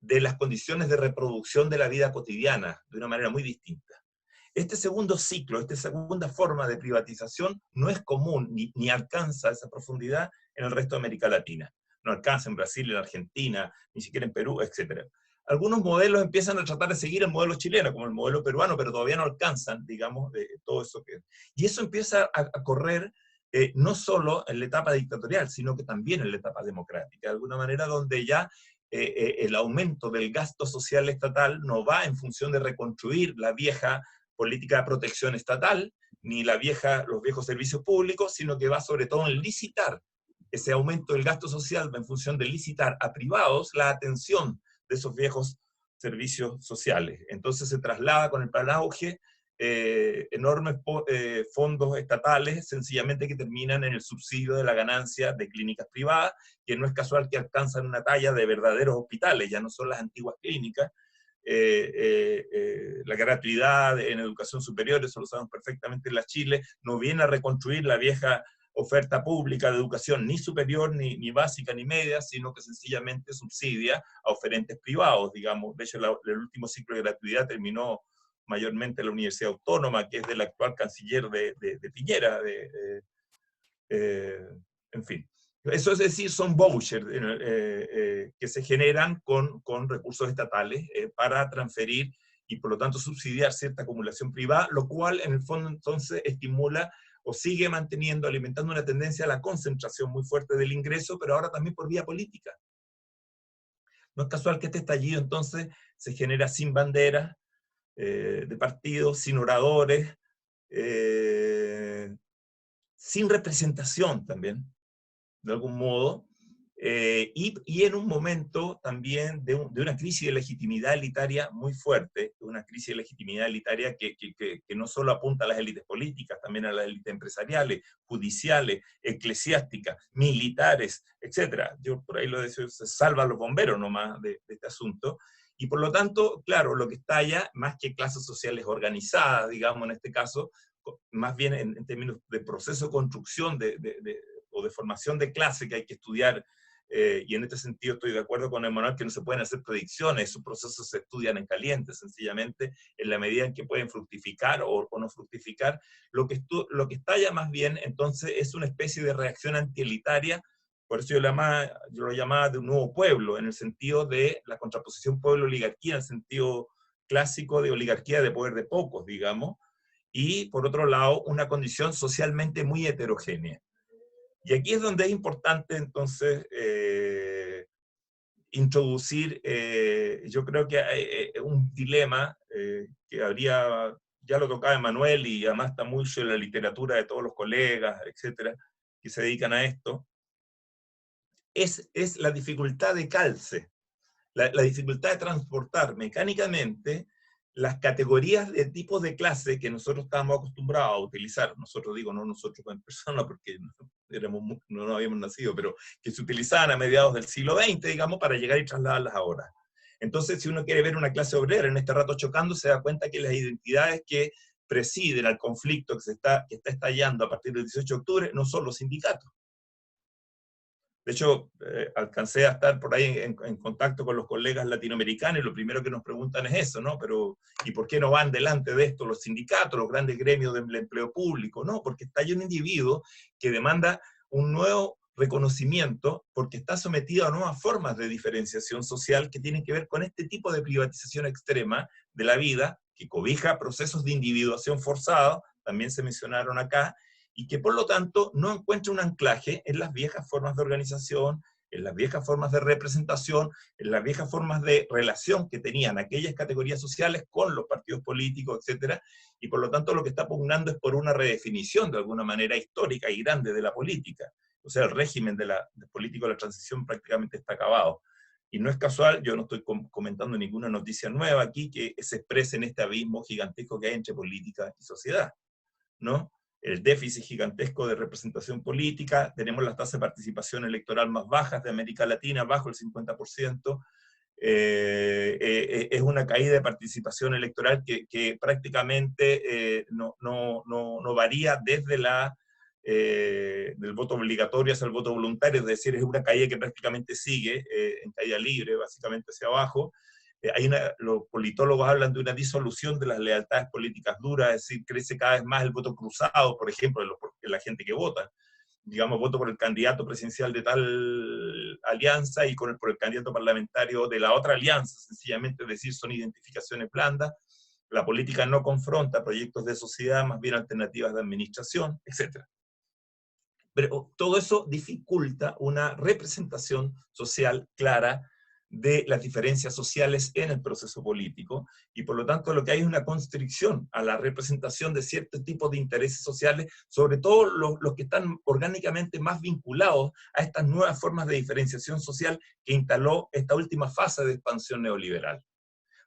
de las condiciones de reproducción de la vida cotidiana, de una manera muy distinta. Este segundo ciclo, esta segunda forma de privatización no es común ni alcanza esa profundidad en el resto de América Latina. No alcanza en Brasil, en Argentina, ni siquiera en Perú, etc. Algunos modelos empiezan a tratar de seguir el modelo chileno, como el modelo peruano, pero todavía no alcanzan, digamos, todo eso que... Y eso empieza a correr no solo en la etapa dictatorial, sino que también en la etapa democrática, de alguna manera donde ya el aumento del gasto social estatal no va en función de reconstruir la vieja política de protección estatal, ni los viejos servicios públicos, sino que va sobre todo en licitar. Ese aumento del gasto social va en función de licitar a privados la atención de esos viejos servicios sociales. Entonces se traslada con el plan auge enormes fondos estatales, sencillamente que terminan en el subsidio de la ganancia de clínicas privadas, que no es casual que alcanzan una talla de verdaderos hospitales, ya no son las antiguas clínicas. La gratuidad en educación superior, eso lo sabemos perfectamente en la Chile, no viene a reconstruir la vieja oferta pública de educación ni superior, ni básica, ni media, sino que sencillamente subsidia a oferentes privados, digamos. De hecho, el último ciclo de gratuidad terminó mayormente en la Universidad Autónoma, que es del actual canciller de Piñera, en fin. Eso es decir, son vouchers que se generan con recursos estatales para transferir y por lo tanto subsidiar cierta acumulación privada, lo cual en el fondo entonces estimula o sigue manteniendo, alimentando una tendencia a la concentración muy fuerte del ingreso, pero ahora también por vía política. No es casual que este estallido entonces se genera sin bandera de partidos, sin oradores, sin representación también, de algún modo, y en un momento también de una crisis de legitimidad elitaria muy fuerte, una crisis de legitimidad elitaria que no solo apunta a las élites políticas, también a las élites empresariales, judiciales, eclesiásticas, militares, etc. Yo por ahí lo decía, se salvan los bomberos nomás de este asunto, y por lo tanto, claro, lo que estalla, más que clases sociales organizadas, digamos en este caso, más bien en términos de proceso de construcción o de formación de clase que hay que estudiar, y en este sentido estoy de acuerdo con Emmanuel que no se pueden hacer predicciones, esos procesos se estudian en caliente, sencillamente, en la medida en que pueden fructificar o no fructificar. Lo que estalla más bien, entonces, es una especie de reacción antielitaria, por eso yo lo llamaba de un nuevo pueblo, en el sentido de la contraposición pueblo-oligarquía, en el sentido clásico de oligarquía de poder de pocos, digamos, y por otro lado, una condición socialmente muy heterogénea. Y aquí es donde es importante entonces introducir, yo creo que hay un dilema que habría, ya lo tocaba Emmanuel y además está mucho en la literatura de todos los colegas, etcétera, que se dedican a esto, es la dificultad de calce, la dificultad de transportar mecánicamente las categorías de tipos de clase que nosotros estábamos acostumbrados a utilizar, nosotros digo, no nosotros en persona, porque no habíamos nacido, pero que se utilizaban a mediados del siglo XX, digamos, para llegar y trasladarlas ahora. Entonces, si uno quiere ver una clase obrera en este rato chocando, se da cuenta que las identidades que presiden al conflicto que está estallando a partir del 18 de octubre no son los sindicatos. De hecho, alcancé a estar por ahí en contacto con los colegas latinoamericanos y lo primero que nos preguntan es eso, ¿no? Pero, ¿y por qué no van delante de esto los sindicatos, los grandes gremios del empleo público? No, porque está ahí un individuo que demanda un nuevo reconocimiento porque está sometido a nuevas formas de diferenciación social que tienen que ver con este tipo de privatización extrema de la vida, que cobija procesos de individuación forzada, también se mencionaron acá, y que por lo tanto no encuentra un anclaje en las viejas formas de organización, en las viejas formas de representación, en las viejas formas de relación que tenían aquellas categorías sociales con los partidos políticos, etc. Y por lo tanto lo que está pugnando es por una redefinición de alguna manera histórica y grande de la política. O sea, el régimen del político de la transición prácticamente está acabado. Y no es casual, yo no estoy comentando ninguna noticia nueva aquí que se exprese en este abismo gigantesco que hay entre política y sociedad, ¿no? El déficit gigantesco de representación política, tenemos las tasas de participación electoral más bajas de América Latina, bajo el 50%, es una caída de participación electoral que prácticamente no varía desde del voto obligatorio hacia el voto voluntario, es decir, es una caída que prácticamente sigue en caída libre, básicamente hacia abajo. Los politólogos hablan de una disolución de las lealtades políticas duras, es decir, crece cada vez más el voto cruzado, por ejemplo, de la gente que vota. Digamos, voto por el candidato presidencial de tal alianza y por el candidato parlamentario de la otra alianza, sencillamente, es decir, son identificaciones blandas. La política no confronta proyectos de sociedad, más bien alternativas de administración, etc. Pero todo eso dificulta una representación social clara de las diferencias sociales en el proceso político, y por lo tanto lo que hay es una constricción a la representación de ciertos tipos de intereses sociales, sobre todo los que están orgánicamente más vinculados a estas nuevas formas de diferenciación social que instaló esta última fase de expansión neoliberal.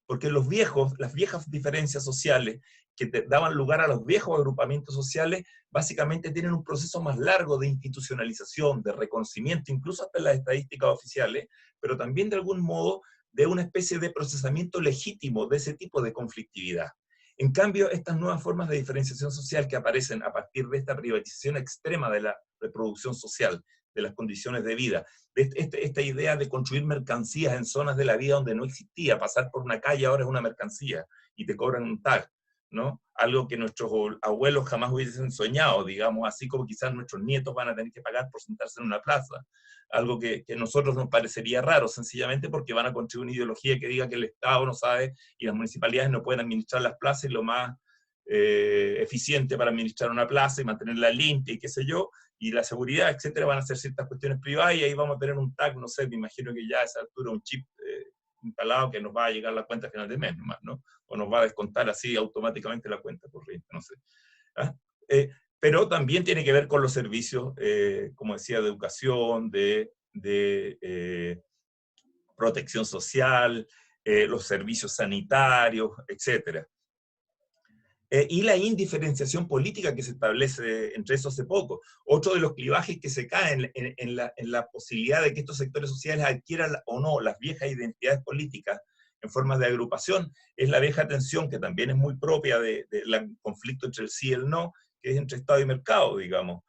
Porque las viejas diferencias sociales que daban lugar a los viejos agrupamientos sociales, básicamente tienen un proceso más largo de institucionalización, de reconocimiento, incluso hasta en las estadísticas oficiales, pero también de algún modo de una especie de procesamiento legítimo de ese tipo de conflictividad. En cambio, estas nuevas formas de diferenciación social que aparecen a partir de esta privatización extrema de la reproducción social, de las condiciones de vida. Esta idea de construir mercancías en zonas de la vida donde no existía, pasar por una calle ahora es una mercancía y te cobran un tag, ¿no? Algo que nuestros abuelos jamás hubiesen soñado, digamos, así como quizás nuestros nietos van a tener que pagar por sentarse en una plaza. Algo que a nosotros nos parecería raro, sencillamente porque van a construir una ideología que diga que el Estado no sabe y las municipalidades no pueden administrar las plazas, y lo más eficiente para administrar una plaza y mantenerla limpia y qué sé yo, y la seguridad, etcétera, van a ser ciertas cuestiones privadas, y ahí vamos a tener un tag, no sé, me imagino que ya a esa altura un chip instalado que nos va a llegar la cuenta a final de mes nomás, ¿no? O nos va a descontar así automáticamente la cuenta corriente, no sé. ¿Ah? Pero también tiene que ver con los servicios, como decía, de educación, de protección social, los servicios sanitarios, etcétera. Y la indiferenciación política que se establece entre eso hace poco. Otro de los clivajes que se caen en la posibilidad de que estos sectores sociales adquieran o no las viejas identidades políticas en forma de agrupación, es la vieja tensión que también es muy propia del conflicto entre el sí y el no, que es entre Estado y mercado, digamos.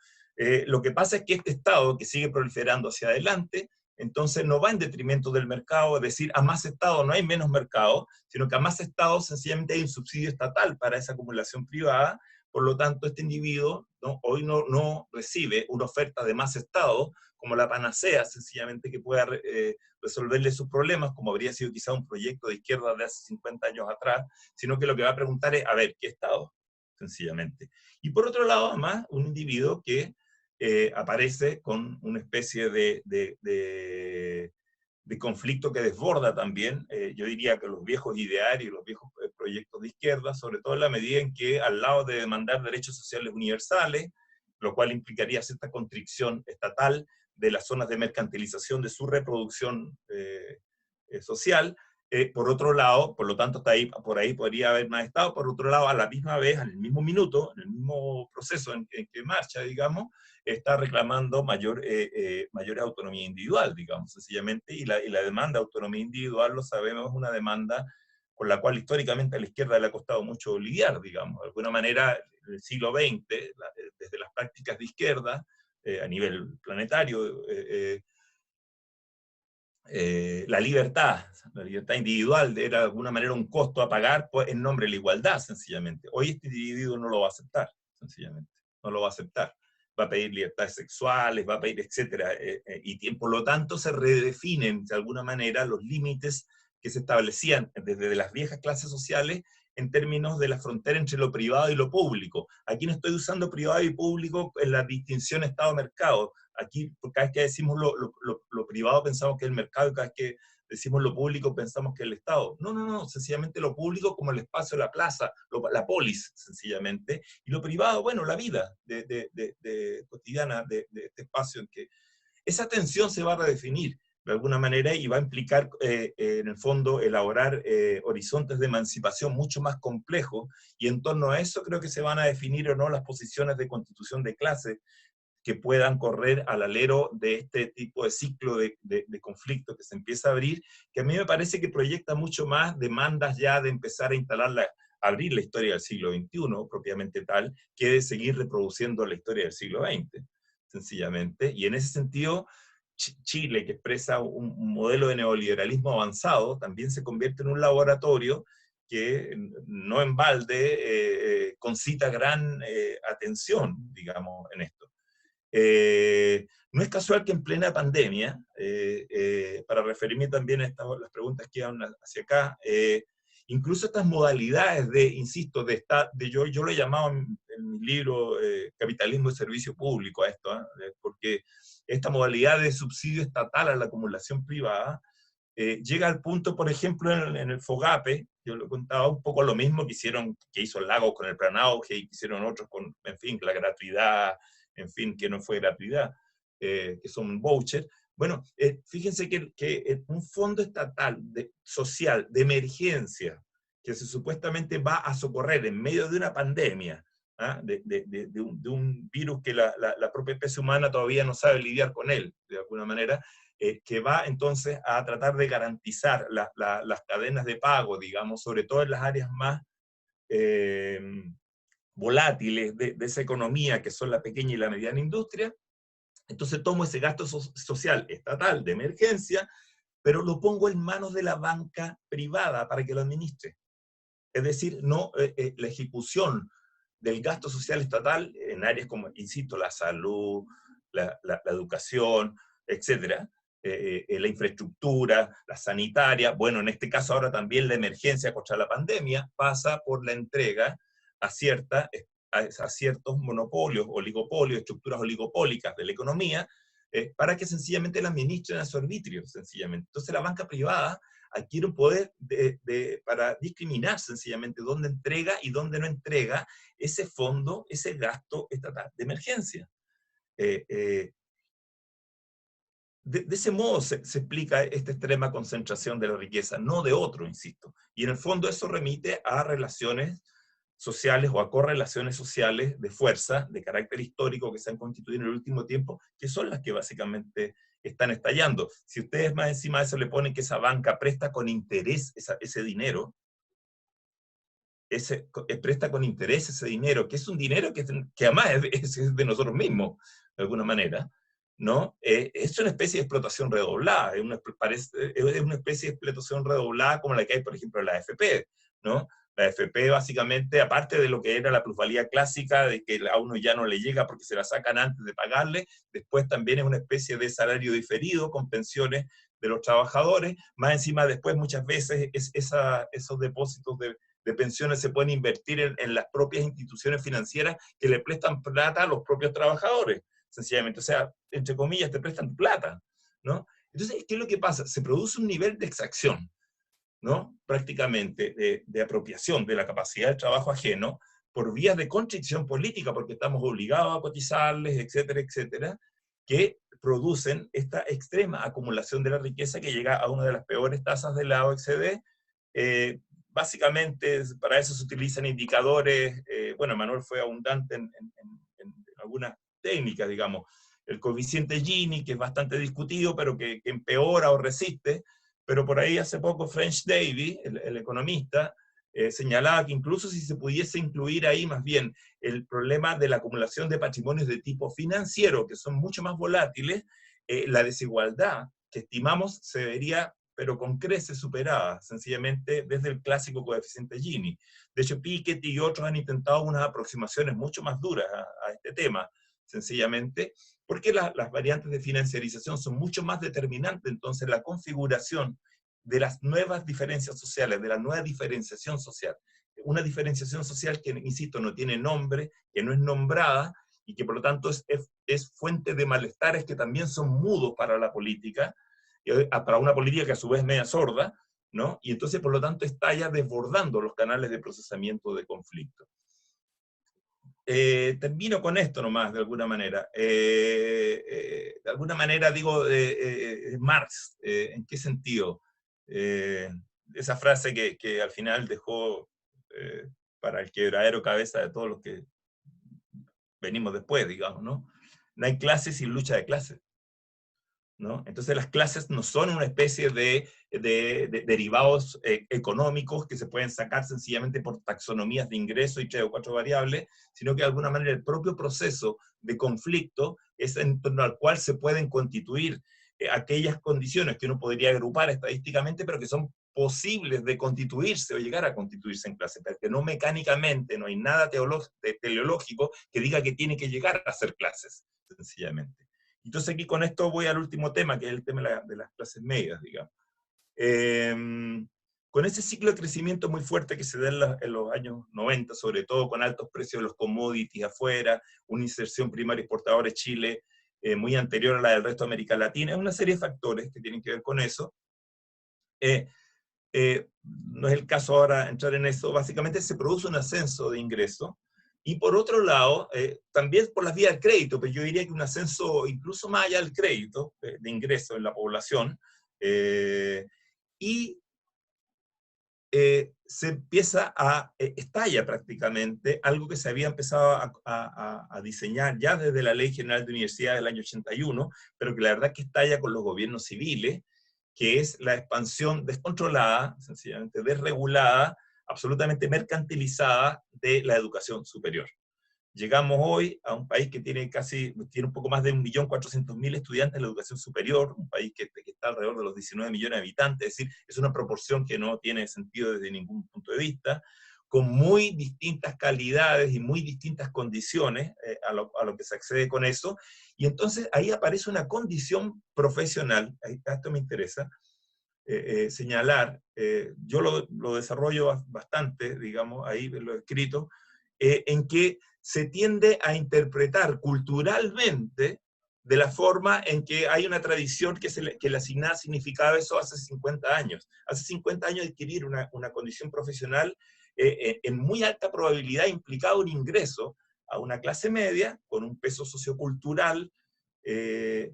Lo que pasa es que este Estado, que sigue proliferando hacia adelante, entonces no va en detrimento del mercado, es decir, a más Estado no hay menos mercado, sino que a más Estado sencillamente hay un subsidio estatal para esa acumulación privada. Por lo tanto, este individuo, ¿no?, hoy no recibe una oferta de más Estado como la panacea, sencillamente, que pueda resolverle sus problemas, como habría sido quizá un proyecto de izquierda de hace 50 años atrás, sino que lo que va a preguntar es, a ver, ¿qué Estado? Sencillamente. Y por otro lado, además, un individuo que aparece con una especie de conflicto que desborda también, yo diría que los viejos idearios, los viejos proyectos de izquierda, sobre todo en la medida en que al lado de demandar derechos sociales universales, lo cual implicaría cierta constricción estatal de las zonas de mercantilización de su reproducción social, por otro lado, por lo tanto, por ahí podría haber más Estado, por otro lado, a la misma vez, en el mismo minuto, en el mismo proceso en que marcha, digamos, está reclamando mayor autonomía individual, digamos, sencillamente, y la demanda de autonomía individual, lo sabemos, es una demanda con la cual históricamente a la izquierda le ha costado mucho lidiar, digamos. De alguna manera, en el siglo XX, desde las prácticas de izquierda, a nivel planetario, la libertad individual era de alguna manera un costo a pagar en nombre de la igualdad, sencillamente. Hoy este individuo no lo va a aceptar, sencillamente. No lo va a aceptar. Va a pedir libertades sexuales, va a pedir, etcétera, y por lo tanto se redefinen de alguna manera los límites que se establecían desde las viejas clases sociales en términos de la frontera entre lo privado y lo público. Aquí no estoy usando privado y público en la distinción Estado-mercado. Aquí, cada vez que decimos lo privado pensamos que es el mercado, y cada vez que decimos lo público pensamos que es el Estado. No, sencillamente lo público como el espacio, la plaza, la polis, sencillamente, y lo privado, bueno, la vida cotidiana de este espacio en que esa tensión se va a redefinir de alguna manera y va a implicar, en el fondo, elaborar horizontes de emancipación mucho más complejos, y en torno a eso creo que se van a definir o no las posiciones de constitución de clase que puedan correr al alero de este tipo de ciclo de conflicto que se empieza a abrir, que a mí me parece que proyecta mucho más demandas ya de empezar a abrir la historia del siglo XXI, propiamente tal, que de seguir reproduciendo la historia del siglo XX, sencillamente. Y en ese sentido, Chile, que expresa un modelo de neoliberalismo avanzado, también se convierte en un laboratorio que no en balde concita gran atención, digamos, en esto. No es casual que en plena pandemia, para referirme también a las preguntas que iban hacia acá, incluso estas modalidades insisto, yo lo he llamado en mi libro Capitalismo de Servicio Público a esto, porque esta modalidad de subsidio estatal a la acumulación privada llega al punto, por ejemplo, en el FOGAPE, yo lo contaba un poco lo mismo que hizo el Lago con el Plan Auge y que hicieron otros con, en fin, la gratuidad, en fin, que no fue gratuidad, que son vouchers. Bueno, fíjense que un fondo estatal social de emergencia que supuestamente va a socorrer en medio de una pandemia, ¿ah?, de un virus que la propia especie humana todavía no sabe lidiar con él, de alguna manera, que va entonces a tratar de garantizar las cadenas de pago, digamos, sobre todo en las áreas más volátiles de esa economía, que son la pequeña y la mediana industria. Entonces tomo ese gasto social estatal de emergencia, pero lo pongo en manos de la banca privada para que lo administre. Es decir, no, la ejecución del gasto social estatal en áreas como, insisto, la salud, la educación, etcétera, la infraestructura, la sanitaria, bueno, en este caso ahora también la emergencia contra la pandemia pasa por la entrega a ciertos monopolios, oligopolios, estructuras oligopólicas de la economía, para que sencillamente la administren a su arbitrio, sencillamente. Entonces la banca privada adquiere un poder para discriminar sencillamente dónde entrega y dónde no entrega ese fondo, ese gasto estatal de emergencia. De ese modo se explica esta extrema concentración de la riqueza, no de otro, insisto. Y en el fondo eso remite a relaciones sociales o a correlaciones sociales de fuerza, de carácter histórico que se han constituido en el último tiempo, que son las que básicamente están estallando. Si ustedes más encima de eso le ponen que esa banca presta con interés ese dinero, presta con interés ese dinero, que es un dinero que además es de nosotros mismos, de alguna manera, ¿no? Es una especie de explotación redoblada, es una especie de explotación redoblada como la que hay, por ejemplo, en la AFP, ¿no? La AFP básicamente, aparte de lo que era la plusvalía clásica, de que a uno ya no le llega porque se la sacan antes de pagarle, después también es una especie de salario diferido con pensiones de los trabajadores, más encima después muchas veces esos depósitos de pensiones se pueden invertir en las propias instituciones financieras que le prestan plata a los propios trabajadores, sencillamente. O sea, entre comillas, te prestan plata, ¿no? Entonces, ¿qué es lo que pasa? Se produce un nivel de exacción, ¿no? Prácticamente de apropiación de la capacidad de trabajo ajeno por vías de constricción política, porque estamos obligados a cotizarles, etcétera, etcétera, que producen esta extrema acumulación de la riqueza que llega a una de las peores tasas de la OECD. Básicamente, para eso se utilizan indicadores, bueno, Manuel fue abundante en algunas técnicas, digamos, el coeficiente Gini, que es bastante discutido, pero que empeora o resiste, pero por ahí hace poco French Davy, el economista, señalaba que incluso si se pudiese incluir ahí más bien el problema de la acumulación de patrimonios de tipo financiero, que son mucho más volátiles, la desigualdad que estimamos se vería pero con creces superada, sencillamente desde el clásico coeficiente Gini. De hecho, Piketty y otros han intentado unas aproximaciones mucho más duras a este tema, sencillamente, porque las variantes de financiarización son mucho más determinantes, entonces la configuración de las nuevas diferencias sociales, de la nueva diferenciación social. Una diferenciación social que, insisto, no tiene nombre, que no es nombrada, y que por lo tanto es fuente de malestares que también son mudos para la política, para una política que a su vez es media sorda, ¿no? Y entonces, por lo tanto, estalla desbordando los canales de procesamiento de conflicto. Termino con esto nomás, de alguna manera. De alguna manera digo, Marx, ¿en qué sentido? Esa frase que al final dejó para el quebradero cabeza de todos los que venimos después, digamos, ¿no? No hay clases sin lucha de clases, ¿no? Entonces las clases no son una especie de derivados económicos que se pueden sacar sencillamente por taxonomías de ingreso y 3 o 4 variables, sino que de alguna manera el propio proceso de conflicto es en torno al cual se pueden constituir aquellas condiciones que uno podría agrupar estadísticamente, pero que son posibles de constituirse o llegar a constituirse en clase, porque no mecánicamente, no hay nada teleológico que diga que tiene que llegar a ser clases, sencillamente. Entonces aquí con esto voy al último tema, que es el tema de las clases medias, digamos. Con ese ciclo de crecimiento muy fuerte que se da en los años 90, sobre todo con altos precios de los commodities afuera, una inserción primaria exportadora de Chile muy anterior a la del resto de América Latina, una serie de factores que tienen que ver con eso. No es el caso ahora entrar en eso, básicamente se produce un ascenso de ingresos, y por otro lado, también por las vías del crédito, pero yo diría que un ascenso incluso más allá del crédito, de ingresos en la población, y se empieza estalla prácticamente algo que se había empezado a diseñar ya desde la Ley General de Universidades del año 81, pero que la verdad que estalla con los gobiernos civiles, que es la expansión descontrolada, sencillamente desregulada, absolutamente mercantilizada de la educación superior, Llegamos hoy a un país que tiene un poco más de 1.400.000 estudiantes en la educación superior, un país que está alrededor de los 19 millones de habitantes, es decir, es una proporción que no tiene sentido desde ningún punto de vista, con muy distintas calidades y muy distintas condiciones a lo que se accede con eso, y entonces ahí aparece una condición profesional, esto me interesa señalar, yo lo desarrollo bastante, digamos, ahí lo he escrito, en que se tiende a interpretar culturalmente de la forma en que hay una tradición que le asigna significaba eso hace 50 años. Hace 50 años adquirir una condición profesional en muy alta probabilidad implicaba un ingreso a una clase media con un peso sociocultural,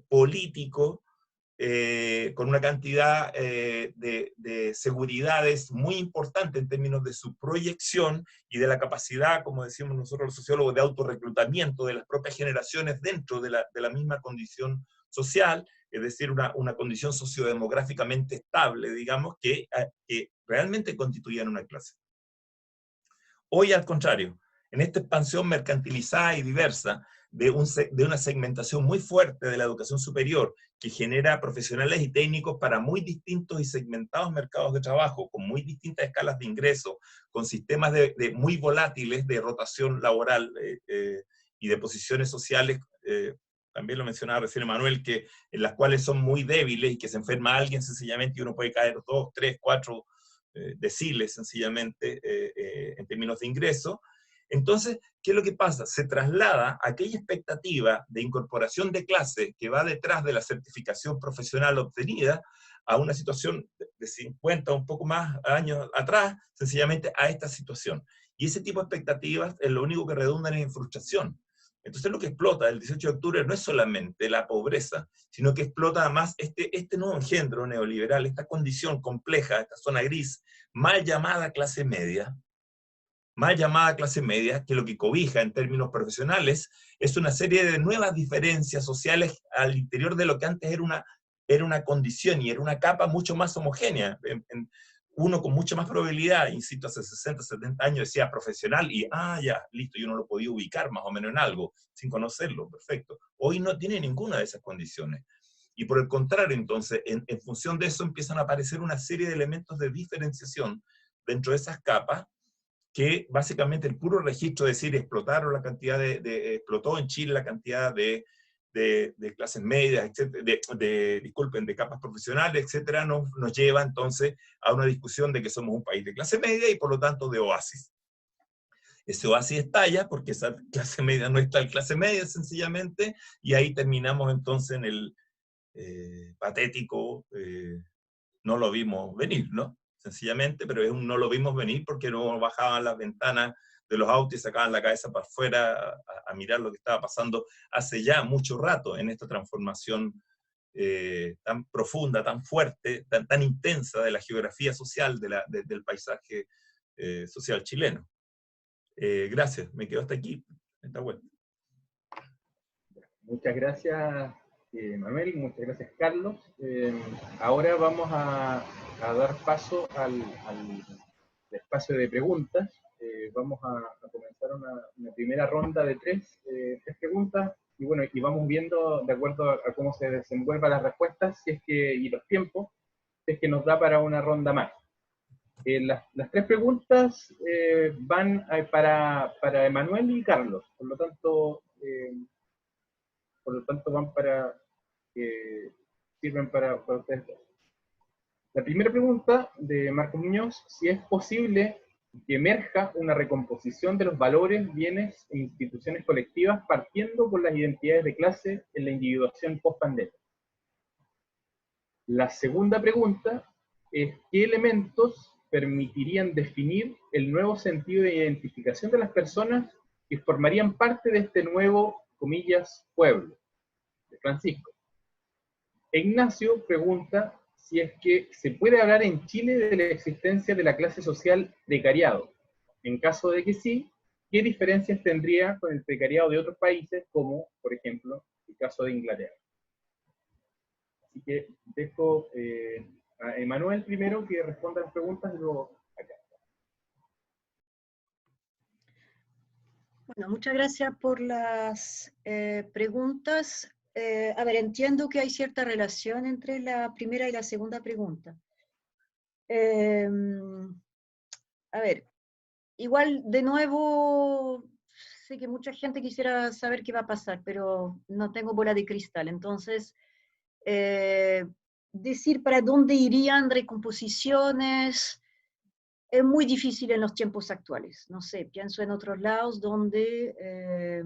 político, con una cantidad de seguridades muy importante en términos de su proyección y de la capacidad, como decimos nosotros los sociólogos, de autorreclutamiento de las propias generaciones dentro de la misma condición social, es decir, una condición sociodemográficamente estable, digamos, que realmente constituían una clase. Hoy, al contrario, en esta expansión mercantilizada y diversa, de una segmentación muy fuerte de la educación superior, que genera profesionales y técnicos para muy distintos y segmentados mercados de trabajo, con muy distintas escalas de ingreso, con sistemas muy volátiles de rotación laboral y de posiciones sociales, también lo mencionaba recién Manuel, en las cuales son muy débiles y que se enferma alguien sencillamente y uno puede caer 2, 3, 4 deciles sencillamente en términos de ingreso. Entonces, ¿qué es lo que pasa? Se traslada aquella expectativa de incorporación de clase que va detrás de la certificación profesional obtenida a una situación de 50 o un poco más años atrás, sencillamente a esta situación. Y ese tipo de expectativas es lo único que redundan en frustración. Entonces lo que explota el 18 de octubre no es solamente la pobreza, sino que explota además este nuevo engendro neoliberal, esta condición compleja, esta zona gris, mal llamada clase media, que lo que cobija en términos profesionales es una serie de nuevas diferencias sociales al interior de lo que antes era una condición y era una capa mucho más homogénea. Uno con mucha más probabilidad, insisto, hace 60, 70 años decía profesional y, ya, listo, yo no lo podía ubicar más o menos en algo, sin conocerlo, perfecto. Hoy no tiene ninguna de esas condiciones. Y por el contrario, entonces, en función de eso empiezan a aparecer una serie de elementos de diferenciación dentro de esas capas, que básicamente el puro registro de decir explotaron la cantidad explotó en Chile la cantidad de clases medias, etcétera, disculpen, de capas profesionales, etcétera, nos lleva entonces a una discusión de que somos un país de clase media y por lo tanto de oasis. Ese oasis estalla porque esa clase media no está en clase media sencillamente, y ahí terminamos entonces en el patético, no lo vimos venir, ¿no? Sencillamente, pero no lo vimos venir porque no bajaban las ventanas de los autos y sacaban la cabeza para afuera a mirar lo que estaba pasando hace ya mucho rato en esta transformación tan profunda, tan fuerte, tan intensa de la geografía social del paisaje social chileno. Gracias, me quedo hasta aquí. Está bueno. Muchas gracias, Manuel, muchas gracias, Carlos. Ahora vamos a dar paso al espacio de preguntas. Vamos a comenzar una primera ronda de tres preguntas, y bueno, y vamos viendo de acuerdo a cómo se desenvuelvan las respuestas y los tiempos, si es que nos da para una ronda más. Las tres preguntas van para Emanuel y Carlos, por lo tanto van sirven para ustedes dos. La primera pregunta de Marcos Muñoz: si es posible que emerja una recomposición de los valores, bienes e instituciones colectivas partiendo por las identidades de clase en la individuación post-pandemia. La segunda pregunta es: ¿qué elementos permitirían definir el nuevo sentido de identificación de las personas que formarían parte de este nuevo, comillas, pueblo? De Francisco. Ignacio pregunta si es que se puede hablar en Chile de la existencia de la clase social precariado. En caso de que sí, ¿qué diferencias tendría con el precariado de otros países, como, por ejemplo, el caso de Inglaterra? Así que dejo a Emanuel primero que responda las preguntas y luego acá. Bueno, muchas gracias por las preguntas. A ver, entiendo que hay cierta relación entre la primera y la segunda pregunta. A ver, igual, de nuevo, sé que mucha gente quisiera saber qué va a pasar, pero no tengo bola de cristal. Entonces, eh, decir para dónde irían recomposiciones es muy difícil en los tiempos actuales. No sé, pienso en otros lados donde,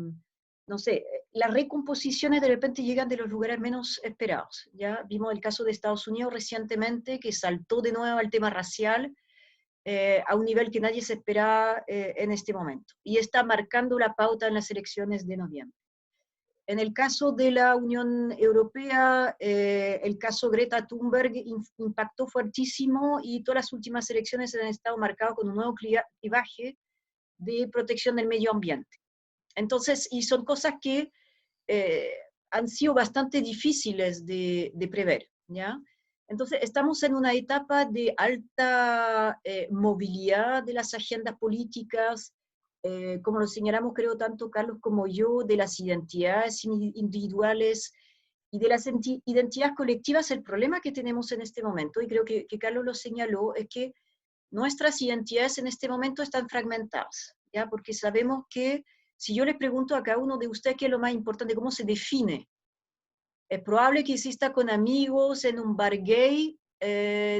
no sé, las recomposiciones de repente llegan de los lugares menos esperados. Ya vimos el caso de Estados Unidos recientemente, que saltó de nuevo al tema racial, a un nivel que nadie se esperaba en este momento. Y está marcando la pauta en las elecciones de noviembre. En el caso de la Unión Europea, el caso Greta Thunberg impactó fuertísimo y todas las últimas elecciones han estado marcadas con un nuevo clivaje de protección del medio ambiente. Entonces, y son cosas que eh, han sido bastante difíciles de prever, ¿ya? Entonces, estamos en una etapa de alta movilidad de las agendas políticas, como lo señalamos creo tanto Carlos como yo, de las identidades individuales y de las identidades colectivas. El problema que tenemos en este momento, y creo que Carlos lo señaló, es que nuestras identidades en este momento están fragmentadas, ¿ya? Porque sabemos que si yo les pregunto a cada uno de ustedes qué es lo más importante, cómo se define, es probable que exista con amigos en un bar gay,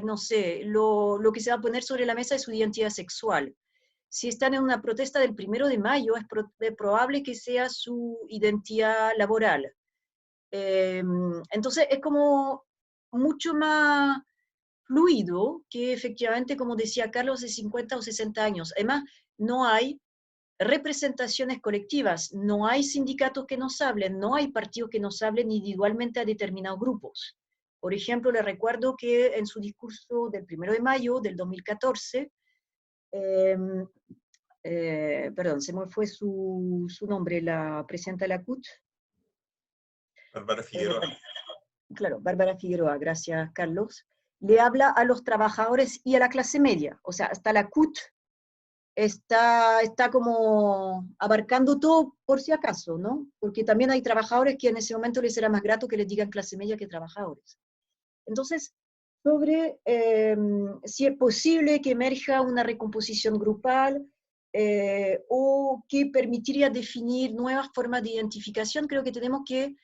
no sé, lo que se va a poner sobre la mesa es su identidad sexual. Si están en una protesta del 1 de mayo, es probable que sea su identidad laboral. Entonces es como mucho más fluido que efectivamente, como decía Carlos, de 50 o 60 años. Además, no hay representaciones colectivas, no hay sindicatos que nos hablen, no hay partidos que nos hablen individualmente a determinados grupos. Por ejemplo, le recuerdo que en su discurso del 1 de mayo del 2014, perdón, se me fue su nombre, la presidenta de la CUT. Bárbara Figueroa. Claro, Bárbara Figueroa, gracias Carlos, le habla a los trabajadores y a la clase media, o sea, hasta la CUT está como abarcando todo por si acaso, ¿no? Porque también hay trabajadores que en ese momento les será más grato que les digan clase media que trabajadores. Entonces, sobre si es posible que emerja una recomposición grupal o que permitiría definir nuevas formas de identificación, creo que tenemos que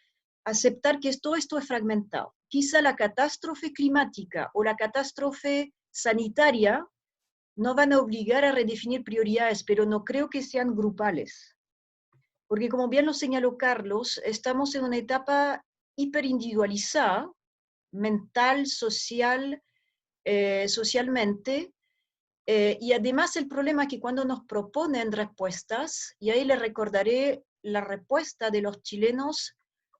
aceptar que todo esto es fragmentado. Quizá la catástrofe climática o la catástrofe sanitaria no van a obligar a redefinir prioridades, pero no creo que sean grupales. Porque como bien lo señaló Carlos, estamos en una etapa hiperindividualizada, mental, social, socialmente, y además el problema es que cuando nos proponen respuestas, y ahí les recordaré la respuesta de los chilenos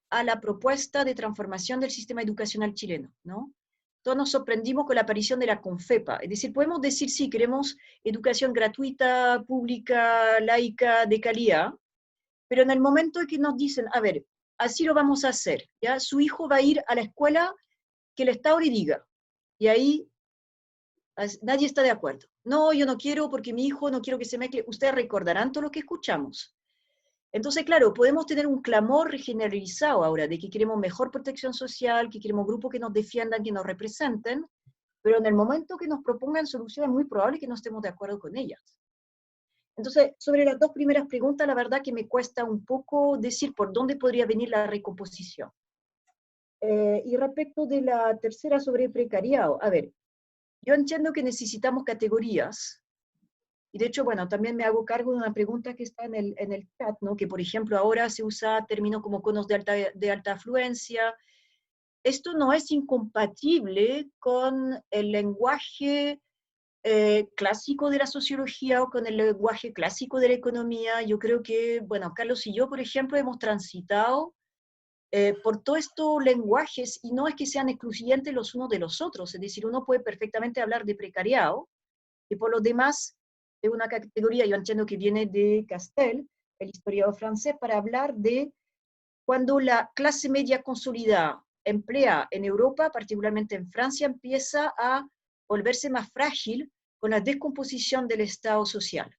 a la propuesta de transformación del sistema educacional chileno, ¿no? Todos nos sorprendimos con la aparición de la CONFEPA, es decir, podemos decir sí, queremos educación gratuita, pública, laica, de calidad, pero en el momento en que nos dicen, a ver, así lo vamos a hacer, ¿ya? Su hijo va a ir a la escuela que el Estado le diga, y ahí nadie está de acuerdo. No, yo no quiero porque mi hijo no quiero que se mezcle. Ustedes recordarán todo lo que escuchamos. Entonces, claro, podemos tener un clamor generalizado ahora de que queremos mejor protección social, que queremos grupos que nos defiendan, que nos representen, pero en el momento que nos propongan soluciones es muy probable que no estemos de acuerdo con ellas. Entonces, sobre las dos primeras preguntas, la verdad que me cuesta un poco decir por dónde podría venir la recomposición. Y respecto de la tercera sobre precariado, a ver, yo entiendo que necesitamos categorías, y de hecho, bueno, también me hago cargo de una pregunta que está en el chat, ¿no? Que por ejemplo ahora se usa términos como conos de alta afluencia. Esto no es incompatible con el lenguaje clásico de la sociología o con el lenguaje clásico de la economía. Yo creo que, bueno, Carlos y yo, por ejemplo, hemos transitado por todos estos lenguajes, y no es que sean excluyentes los unos de los otros, es decir, uno puede perfectamente hablar de precariado, y por lo demás es una categoría, yo entiendo que viene de Castel, el historiador francés, para hablar de cuando la clase media consolidada emplea en Europa, particularmente en Francia, empieza a volverse más frágil con la descomposición del Estado social.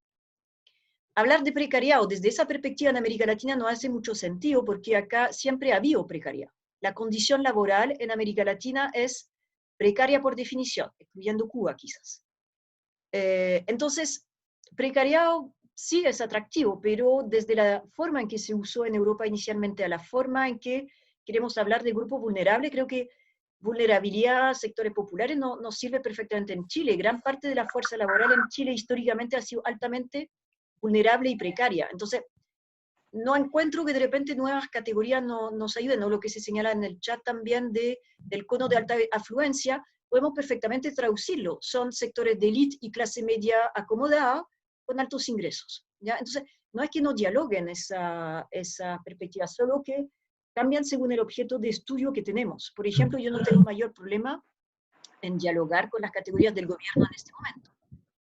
hablar de precariado desde esa perspectiva en América Latina no hace mucho sentido porque acá siempre ha habido precariado. La condición laboral en América Latina es precaria por definición, excluyendo Cuba quizás. Entonces, precariado sí es atractivo, pero desde la forma en que se usó en Europa inicialmente a la forma en que queremos hablar de grupos vulnerables, creo que vulnerabilidad a sectores populares no sirve perfectamente en Chile. Gran parte de la fuerza laboral en Chile históricamente ha sido altamente vulnerable y precaria. Entonces, no encuentro que de repente nuevas categorías nos ayuden, o lo que se señala en el chat también del cono de alta afluencia, podemos perfectamente traducirlo. Son sectores de élite y clase media acomodada con altos ingresos, ¿ya? Entonces, no es que no dialoguen esa perspectiva, solo que cambian según el objeto de estudio que tenemos. Por ejemplo, yo no tengo mayor problema en dialogar con las categorías del gobierno en este momento.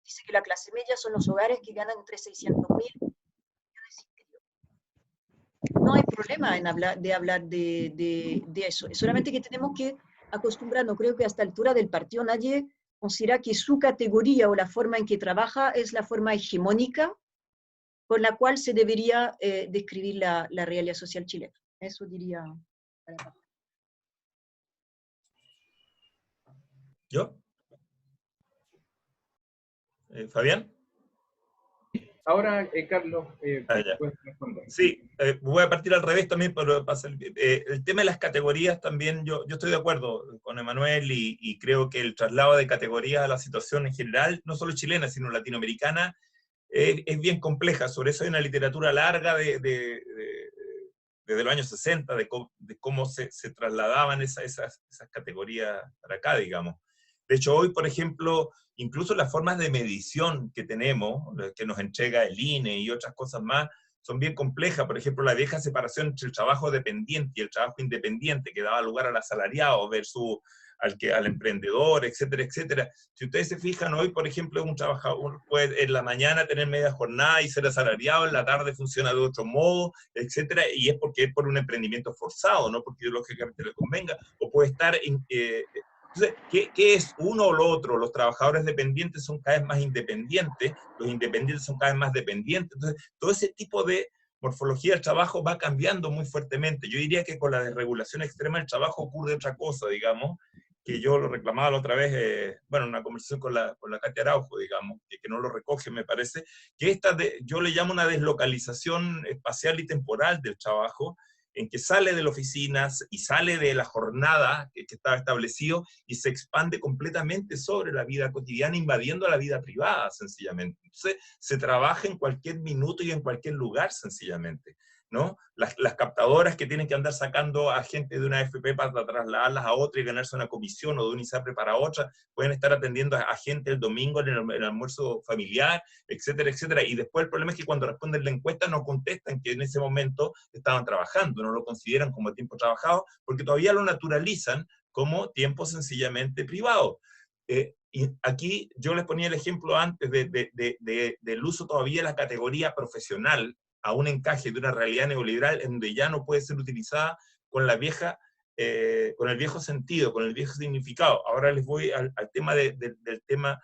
Dice que la clase media son los hogares que ganan entre 600.000. No hay problema en hablar de eso. Es solamente que tenemos que acostumbrarnos. Creo que hasta la altura del partido nadie considera que su categoría o la forma en que trabaja es la forma hegemónica con la cual se debería describir la realidad social chilena. Eso diría. ¿Yo? ¿Fabián? Ahora, Carlos, Ya. puedes responder. Sí, voy a partir al revés también, pero el tema de las categorías también, yo estoy de acuerdo con Emanuel y creo que el traslado de categorías a la situación en general, no solo chilena, sino latinoamericana, es bien compleja. Sobre eso hay una literatura larga desde los años 60, de cómo se trasladaban esas categorías para acá, digamos. De hecho, hoy, por ejemplo, incluso las formas de medición que tenemos, que nos entrega el INE y otras cosas más, son bien complejas. Por ejemplo, la vieja separación entre el trabajo dependiente y el trabajo independiente, que daba lugar al asalariado versus al emprendedor, etcétera, etcétera. Si ustedes se fijan, hoy, por ejemplo, un trabajador puede en la mañana tener media jornada y ser asalariado, en la tarde funciona de otro modo, etcétera, y es porque es por un emprendimiento forzado, no porque lógicamente le convenga, o puede estar... entonces, ¿qué es uno o lo otro? Los trabajadores dependientes son cada vez más independientes, los independientes son cada vez más dependientes. Entonces, todo ese tipo de morfología del trabajo va cambiando muy fuertemente. Yo diría que con la desregulación extrema del trabajo ocurre otra cosa, digamos, que yo lo reclamaba la otra vez, bueno, en una conversación con la Katia Araujo, digamos, que no lo recoge, me parece, que yo le llamo una deslocalización espacial y temporal del trabajo, en que sale de la oficina y sale de la jornada que estaba establecido y se expande completamente sobre la vida cotidiana, invadiendo la vida privada, sencillamente. Entonces, se trabaja en cualquier minuto y en cualquier lugar, sencillamente, ¿no? Las captadoras que tienen que andar sacando a gente de una AFP para trasladarlas a otra y ganarse una comisión, o de una ISAPRE para otra, pueden estar atendiendo a gente el domingo en el almuerzo familiar, etcétera, etcétera. Y después el problema es que cuando responden la encuesta no contestan que en ese momento estaban trabajando, no lo consideran como tiempo trabajado, porque todavía lo naturalizan como tiempo sencillamente privado. Y aquí yo les ponía el ejemplo antes del uso todavía de la categoría profesional a un encaje de una realidad neoliberal en donde ya no puede ser utilizada con la vieja, con el viejo sentido, con el viejo significado. Ahora les voy al tema del tema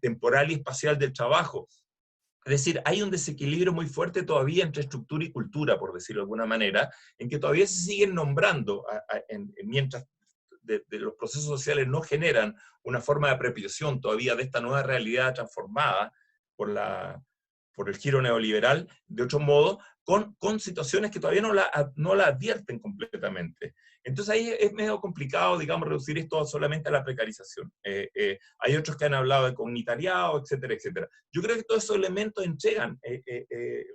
temporal y espacial del trabajo. Es decir, hay un desequilibrio muy fuerte todavía entre estructura y cultura, por decirlo de alguna manera, en que todavía se siguen nombrando, mientras los procesos sociales no generan una forma de apropiación todavía de esta nueva realidad transformada por el giro neoliberal, de otro modo, con situaciones que todavía no la advierten completamente. Entonces ahí es medio complicado, digamos, reducir esto solamente a la precarización. Hay otros que han hablado de comunitariado, etcétera, etcétera. Yo creo que todos esos elementos entregan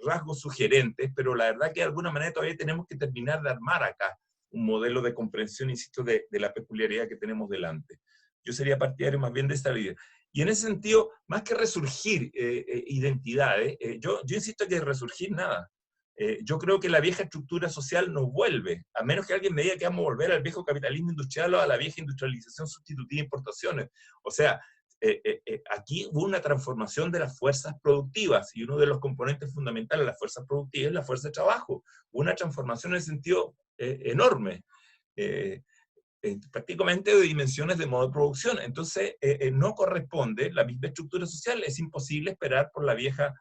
rasgos sugerentes, pero la verdad que de alguna manera todavía tenemos que terminar de armar acá un modelo de comprensión, insisto, de la peculiaridad que tenemos delante. Yo sería partidario más bien de esta idea. Y en ese sentido, más que resurgir identidades, yo insisto que resurgir nada. Yo creo que la vieja estructura social nos vuelve, a menos que alguien me diga que vamos a volver al viejo capitalismo industrial o a la vieja industrialización sustitutiva de importaciones. O sea, aquí hubo una transformación de las fuerzas productivas, y uno de los componentes fundamentales de las fuerzas productivas es la fuerza de trabajo. Una transformación en el sentido enorme. Prácticamente de dimensiones de modo de producción. Entonces, no corresponde la misma estructura social, es imposible esperar por la vieja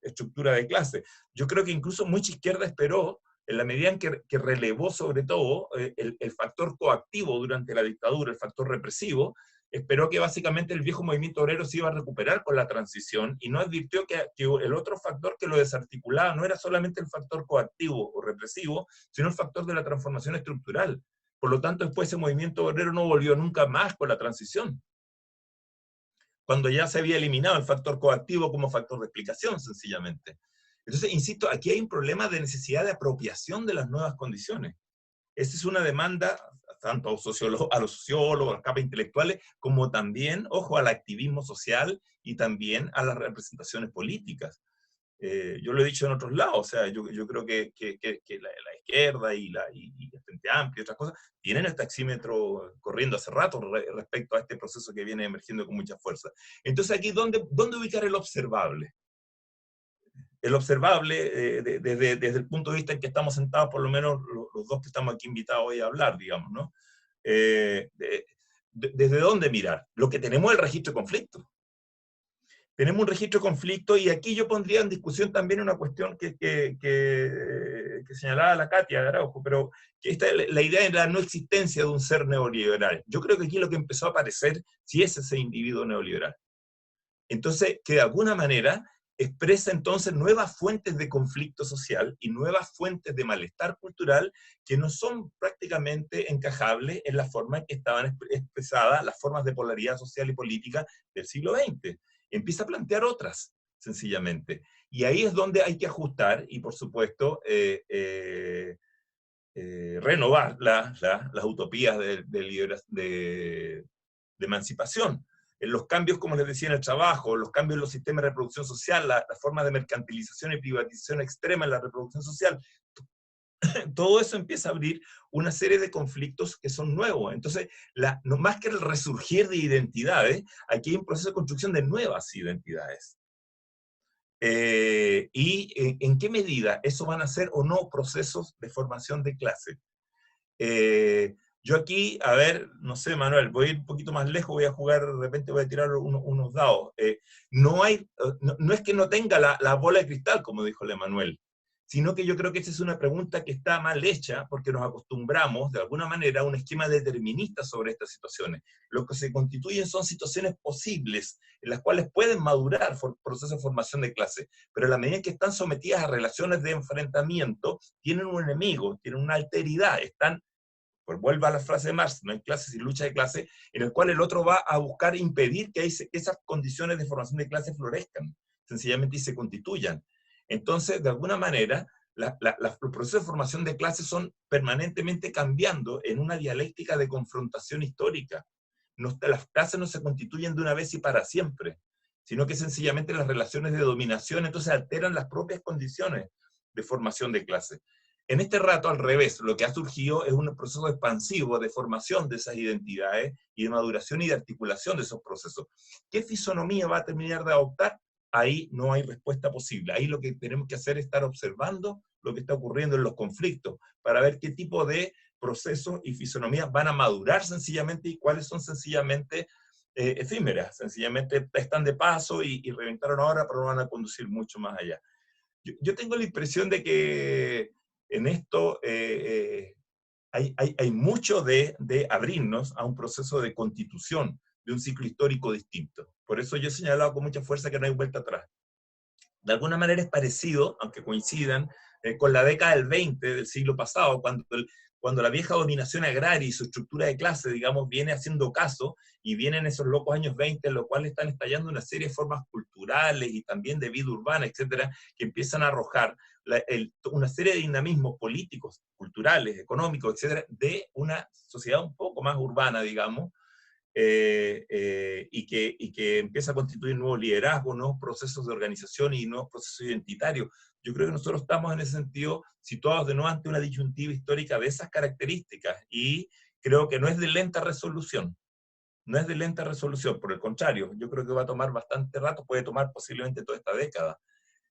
estructura de clase. Yo creo que incluso mucha izquierda esperó, en la medida en que relevó sobre todo el factor coactivo durante la dictadura, el factor represivo, esperó que básicamente el viejo movimiento obrero se iba a recuperar con la transición y no advirtió que el otro factor que lo desarticulaba no era solamente el factor coactivo o represivo, sino el factor de la transformación estructural. Por lo tanto, después ese movimiento obrero no volvió nunca más con la transición, cuando ya se había eliminado el factor coactivo como factor de explicación, sencillamente. Entonces, insisto, aquí hay un problema de necesidad de apropiación de las nuevas condiciones. Esa es una demanda tanto a los sociólogos, a las capas intelectuales, como también, ojo, al activismo social y también a las representaciones políticas. Yo lo he dicho en otros lados, o sea, yo creo que la izquierda y el Frente Amplio y otras cosas tienen el taxímetro corriendo hace rato respecto a este proceso que viene emergiendo con mucha fuerza. Entonces aquí, ¿dónde ubicar el observable? El observable, desde el punto de vista en que estamos sentados, por lo menos los dos que estamos aquí invitados hoy a hablar, digamos, ¿no? ¿Desde dónde mirar? Lo que tenemos es el registro de conflictos. Tenemos un registro de conflicto, y aquí yo pondría en discusión también una cuestión que señalaba la Katia Araujo, pero que la idea de la no existencia de un ser neoliberal. Yo creo que aquí lo que empezó a aparecer sí es ese individuo neoliberal. Entonces, que de alguna manera expresa entonces nuevas fuentes de conflicto social y nuevas fuentes de malestar cultural que no son prácticamente encajables en la forma en que estaban expresadas las formas de polaridad social y política del siglo XX. Empieza a plantear otras, sencillamente. Y ahí es donde hay que ajustar y, por supuesto, renovar las utopías de emancipación. Los cambios, como les decía, en el trabajo, los cambios en los sistemas de reproducción social, la forma de mercantilización y privatización extrema en la reproducción social, todo eso empieza a abrir una serie de conflictos que son nuevos. Entonces, no más que el resurgir de identidades, aquí hay un proceso de construcción de nuevas identidades. ¿Y en qué medida eso van a ser o no procesos de formación de clase? Yo aquí, a ver, no sé, Manuel, voy a ir un poquito más lejos, voy a jugar, de repente voy a tirar unos dados. No es que no tenga la bola de cristal, como dijo Manuel, sino que yo creo que esa es una pregunta que está mal hecha, porque nos acostumbramos, de alguna manera, a un esquema determinista sobre estas situaciones. Lo que se constituyen son situaciones posibles, en las cuales pueden madurar procesos de formación de clase, pero a la medida que están sometidas a relaciones de enfrentamiento, tienen un enemigo, tienen una alteridad, pues vuelva a la frase de Marx, no hay clase sin lucha de clase, en el cual el otro va a buscar impedir que esas condiciones de formación de clase florezcan, sencillamente, y se constituyan. Entonces, de alguna manera, los procesos de formación de clase son permanentemente cambiando en una dialéctica de confrontación histórica. Las clases no se constituyen de una vez y para siempre, sino que sencillamente las relaciones de dominación entonces alteran las propias condiciones de formación de clase. En este rato, al revés, lo que ha surgido es un proceso expansivo de formación de esas identidades y de maduración y de articulación de esos procesos. ¿Qué fisonomía va a terminar de adoptar? Ahí no hay respuesta posible. Ahí lo que tenemos que hacer es estar observando lo que está ocurriendo en los conflictos para ver qué tipo de procesos y fisonomías van a madurar sencillamente y cuáles son sencillamente efímeras. Sencillamente están de paso y reventaron ahora, pero no van a conducir mucho más allá. Yo tengo la impresión de que en esto hay mucho de abrirnos a un proceso de constitución de un ciclo histórico distinto. Por eso yo he señalado con mucha fuerza que no hay vuelta atrás. De alguna manera es parecido, aunque coincidan, con la década del 20 del siglo pasado, cuando la vieja dominación agraria y su estructura de clase, digamos, viene haciendo caso, y vienen esos locos años 20, en los cuales están estallando una serie de formas culturales y también de vida urbana, etcétera, que empiezan a arrojar una serie de dinamismos políticos, culturales, económicos, etcétera, de una sociedad un poco más urbana, digamos, y que empieza a constituir nuevos liderazgos, nuevos procesos de organización y nuevos procesos identitarios. Yo creo que nosotros estamos en ese sentido situados de nuevo ante una disyuntiva histórica de esas características, y creo que no es de lenta resolución. No es de lenta resolución, por el contrario, yo creo que va a tomar bastante rato, puede tomar posiblemente toda esta década.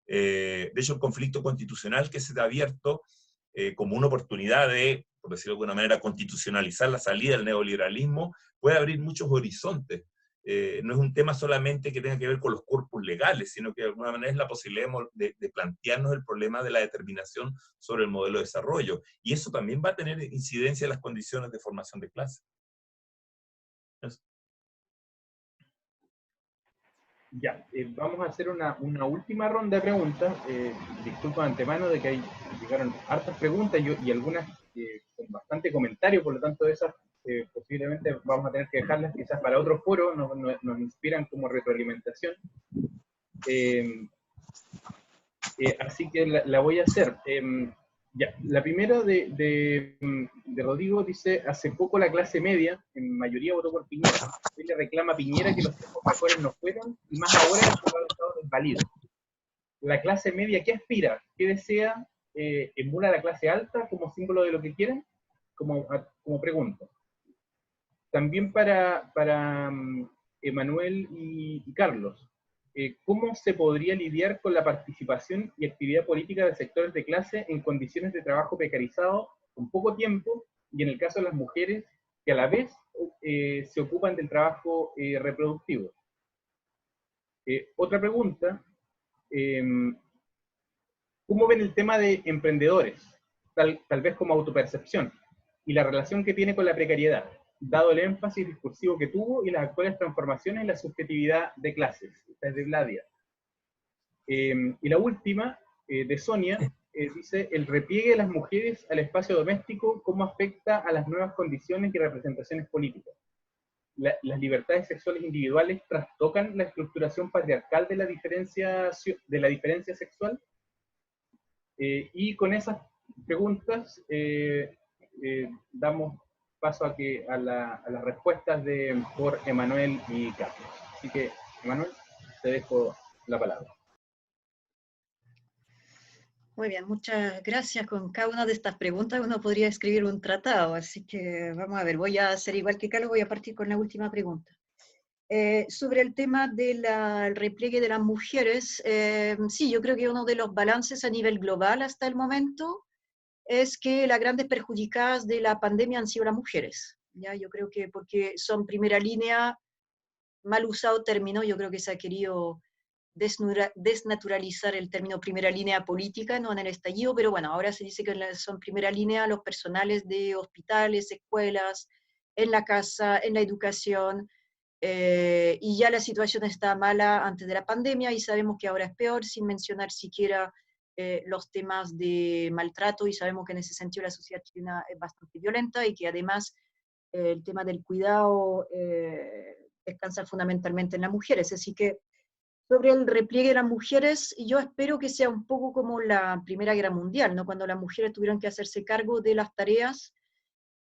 De hecho, el conflicto constitucional que se ha abierto como una oportunidad de, por decirlo de alguna manera, constitucionalizar la salida del neoliberalismo, puede abrir muchos horizontes no es un tema solamente que tenga que ver con los corpus legales, sino que de alguna manera es la posibilidad de plantearnos el problema de la determinación sobre el modelo de desarrollo. Y eso también va a tener incidencia en las condiciones de formación de clase. Eso. Ya, vamos a hacer una última ronda de preguntas. Disculpa de antemano de que llegaron hartas preguntas y algunas con bastante comentario, por lo tanto esas posiblemente vamos a tener que dejarlas quizás para otro foro, nos inspiran como retroalimentación. Así que la voy a hacer. Ya, la primera de Rodrigo dice, hace poco la clase media, en mayoría votó por Piñera. Él le reclama a Piñera que los tiempos mejores no fueron, y más ahora que su estado desvalido. La clase media, ¿qué aspira? ¿Qué desea? ¿Emula a la clase alta como símbolo de lo que quieren? Como pregunta. También para Emanuel y Carlos. ¿Cómo se podría lidiar con la participación y actividad política de sectores de clase en condiciones de trabajo precarizado, con poco tiempo, y en el caso de las mujeres, que a la vez se ocupan del trabajo reproductivo? Otra pregunta, ¿cómo ven el tema de emprendedores, tal vez como autopercepción, y la relación que tiene con la precariedad, dado el énfasis discursivo que tuvo y las actuales transformaciones en la subjetividad de clases? Esta es de Vladia. Y la última, de Sonia, dice, el repliegue de las mujeres al espacio doméstico, ¿cómo afecta a las nuevas condiciones y representaciones políticas? Las libertades sexuales individuales trastocan la estructuración patriarcal de la diferencia sexual. Y con esas preguntas damos paso a las respuestas por Emanuel y Carlos. Así que, Emanuel, te dejo la palabra. Muy bien, muchas gracias. Con cada una de estas preguntas uno podría escribir un tratado, así que vamos a ver, voy a hacer igual que Carlos, voy a partir con la última pregunta. Sobre el tema del repliegue de las mujeres, sí, yo creo que uno de los balances a nivel global hasta el momento es que las grandes perjudicadas de la pandemia han sido las mujeres. ¿Ya? Yo creo que porque son primera línea, mal usado término, yo creo que se ha querido desnaturalizar el término primera línea política, no en el estallido, pero bueno, ahora se dice que son primera línea los personales de hospitales, escuelas, en la casa, en la educación, y ya la situación está mala antes de la pandemia y sabemos que ahora es peor, sin mencionar siquiera los temas de maltrato, y sabemos que en ese sentido la sociedad chilena es bastante violenta y que además el tema del cuidado descansa fundamentalmente en las mujeres. Así que sobre el repliegue de las mujeres, yo espero que sea un poco como la Primera Guerra Mundial, ¿no? Cuando las mujeres tuvieron que hacerse cargo de las tareas,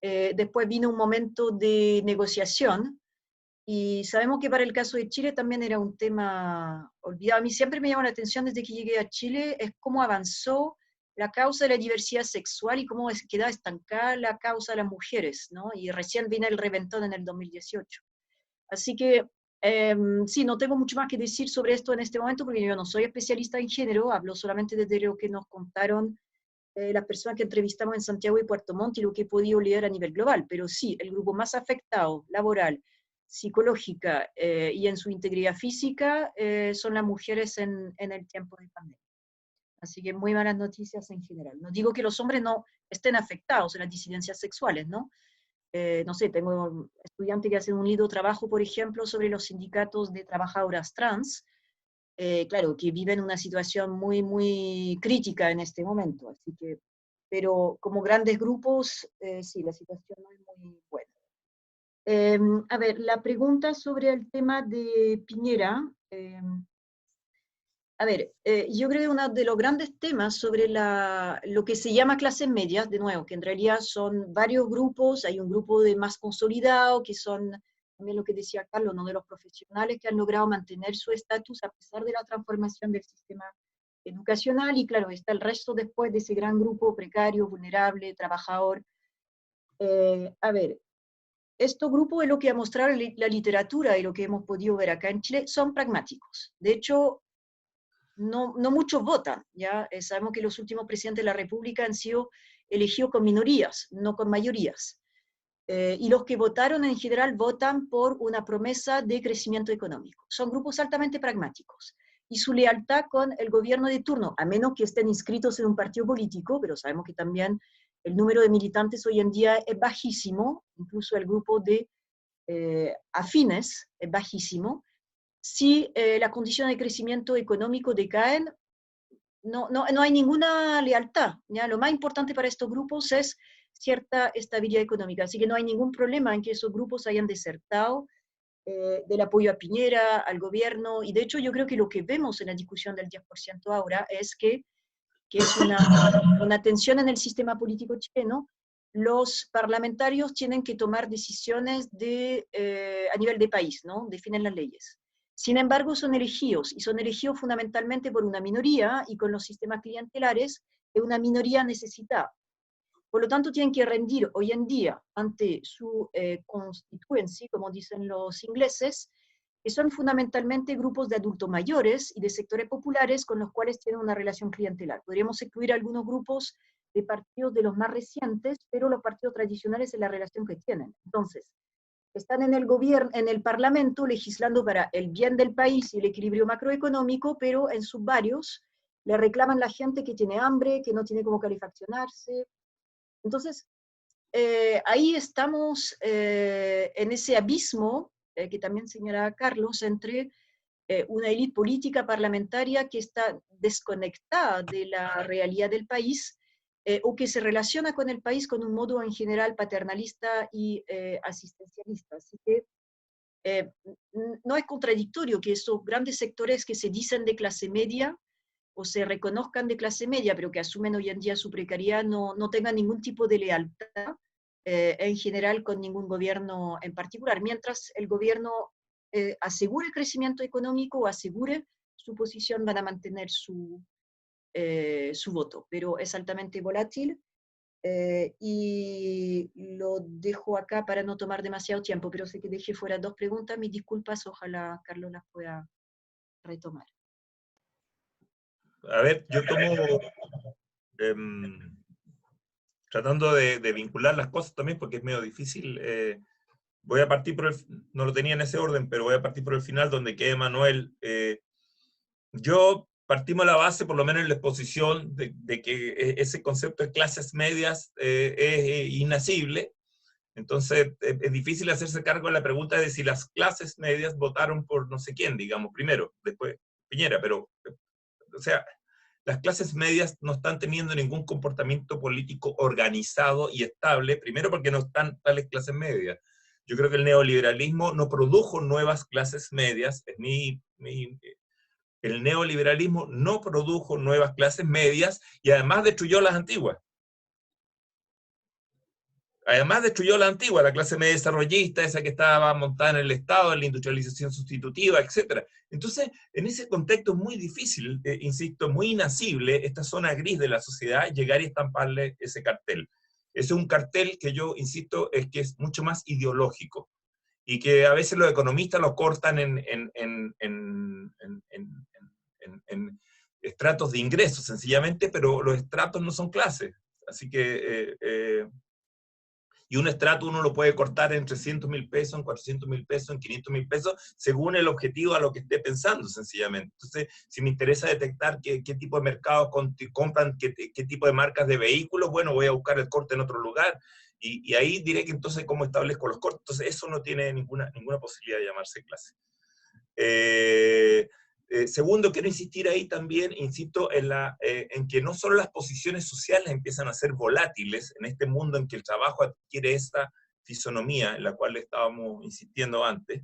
después vino un momento de negociación, y sabemos que para el caso de Chile también era un tema olvidado. A mí siempre me llama la atención desde que llegué a Chile, es cómo avanzó la causa de la diversidad sexual y cómo quedaba estancada la causa de las mujeres, ¿no? Y recién vino el reventón en el 2018. Así que sí, no tengo mucho más que decir sobre esto en este momento, porque yo no soy especialista en género, hablo solamente desde lo que nos contaron las personas que entrevistamos en Santiago y Puerto Montt y lo que he podido leer a nivel global. Pero sí, el grupo más afectado, laboral, psicológica y en su integridad física son las mujeres en el tiempo de pandemia. Así que muy malas noticias en general. No digo que los hombres no estén afectados en las disidencias sexuales, ¿no? No sé, tengo estudiantes que hacen un lindo trabajo, por ejemplo, sobre los sindicatos de trabajadoras trans, claro, que viven una situación muy, muy crítica en este momento, así que, pero como grandes grupos, sí, la situación no es muy buena. A ver, la pregunta sobre el tema de Piñera, a ver, yo creo que uno de los grandes temas sobre lo que se llama clases medias, de nuevo, que en realidad son varios grupos, hay un grupo de más consolidado, que son también lo que decía Carlos, ¿no? De los profesionales que han logrado mantener su estatus a pesar de la transformación del sistema educacional, y claro, está el resto después de ese gran grupo precario, vulnerable, trabajador. A ver, estos grupos, es lo que ha mostrado la literatura y lo que hemos podido ver acá en Chile, son pragmáticos. De hecho, no muchos votan, ¿ya? Sabemos que los últimos presidentes de la República han sido elegidos con minorías, no con mayorías. y los que votaron en general votan por una promesa de crecimiento económico. Son grupos altamente pragmáticos. Y su lealtad con el gobierno de turno, a menos que estén inscritos en un partido político, pero sabemos que también el número de militantes hoy en día es bajísimo, incluso el grupo de afines es bajísimo. Si la condición de crecimiento económico decaen, no hay ninguna lealtad, ¿ya? Lo más importante para estos grupos es cierta estabilidad económica, así que no hay ningún problema en que esos grupos hayan desertado del apoyo a Piñera, al gobierno, y de hecho yo creo que lo que vemos en la discusión del 10% ahora es que es una tensión en el sistema político chileno. Los parlamentarios tienen que tomar decisiones a nivel de país, ¿no? Definen las leyes. Sin embargo, son elegidos, y son elegidos fundamentalmente por una minoría, y con los sistemas clientelares, de una minoría necesitada. Por lo tanto, tienen que rendir hoy en día ante su constituency, como dicen los ingleses, que son fundamentalmente grupos de adultos mayores y de sectores populares con los cuales tienen una relación clientelar. Podríamos excluir algunos grupos de partidos de los más recientes, pero los partidos tradicionales es la relación que tienen. Entonces, están en el gobierno, en el Parlamento, legislando para el bien del país y el equilibrio macroeconómico, pero en sus varios le reclaman a la gente que tiene hambre, que no tiene cómo calefaccionarse. Entonces, ahí estamos en ese abismo que también señalaba Carlos, entre una élite política parlamentaria que está desconectada de la realidad del país o que se relaciona con el país con un modo en general paternalista y asistencialista. Así que no es contradictorio que esos grandes sectores que se dicen de clase media o se reconozcan de clase media, pero que asumen hoy en día su precariedad, no tengan ningún tipo de lealtad en general con ningún gobierno en particular, mientras el gobierno asegure el crecimiento económico o asegure su posición, van a mantener su voto, pero es altamente volátil. Y lo dejo acá para no tomar demasiado tiempo, pero sé que dejé fuera 2 preguntas, mis disculpas, ojalá Carlos las pueda retomar. A ver, yo tomo, tratando de vincular las cosas también, porque es medio difícil. Voy a partir no lo tenía en ese orden, pero voy a partir por el final, donde quede Manuel. Yo partimos la base, por lo menos en la exposición, de que ese concepto de clases medias es inasible. Entonces, es difícil hacerse cargo de la pregunta de si las clases medias votaron por no sé quién, digamos, primero, después Piñera, pero, o sea, las clases medias no están teniendo ningún comportamiento político organizado y estable, primero porque no están tales clases medias. Yo creo que el neoliberalismo no produjo nuevas clases medias, el neoliberalismo no produjo nuevas clases medias y además destruyó las antiguas. Además destruyó la antigua, la clase media desarrollista, esa que estaba montada en el Estado, en la industrialización sustitutiva, etc. Entonces, en ese contexto muy difícil, insisto, muy inasible, esta zona gris de la sociedad, llegar y estamparle ese cartel. Es un cartel que yo, insisto, es que es mucho más ideológico y que a veces los economistas lo cortan en estratos de ingresos, sencillamente, pero los estratos no son clases. Así que... y un estrato uno lo puede cortar en 300.000 pesos, en 400.000 pesos, en 500.000 pesos, según el objetivo a lo que esté pensando, sencillamente. Entonces, si me interesa detectar qué tipo de mercados compran, qué tipo de marcas de vehículos, bueno, voy a buscar el corte en otro lugar, y ahí diré que entonces cómo establezco los cortes. Entonces, eso no tiene ninguna posibilidad de llamarse clase. Segundo, quiero insistir ahí también, insisto, en que no solo las posiciones sociales empiezan a ser volátiles en este mundo en que el trabajo adquiere esta fisonomía en la cual estábamos insistiendo antes,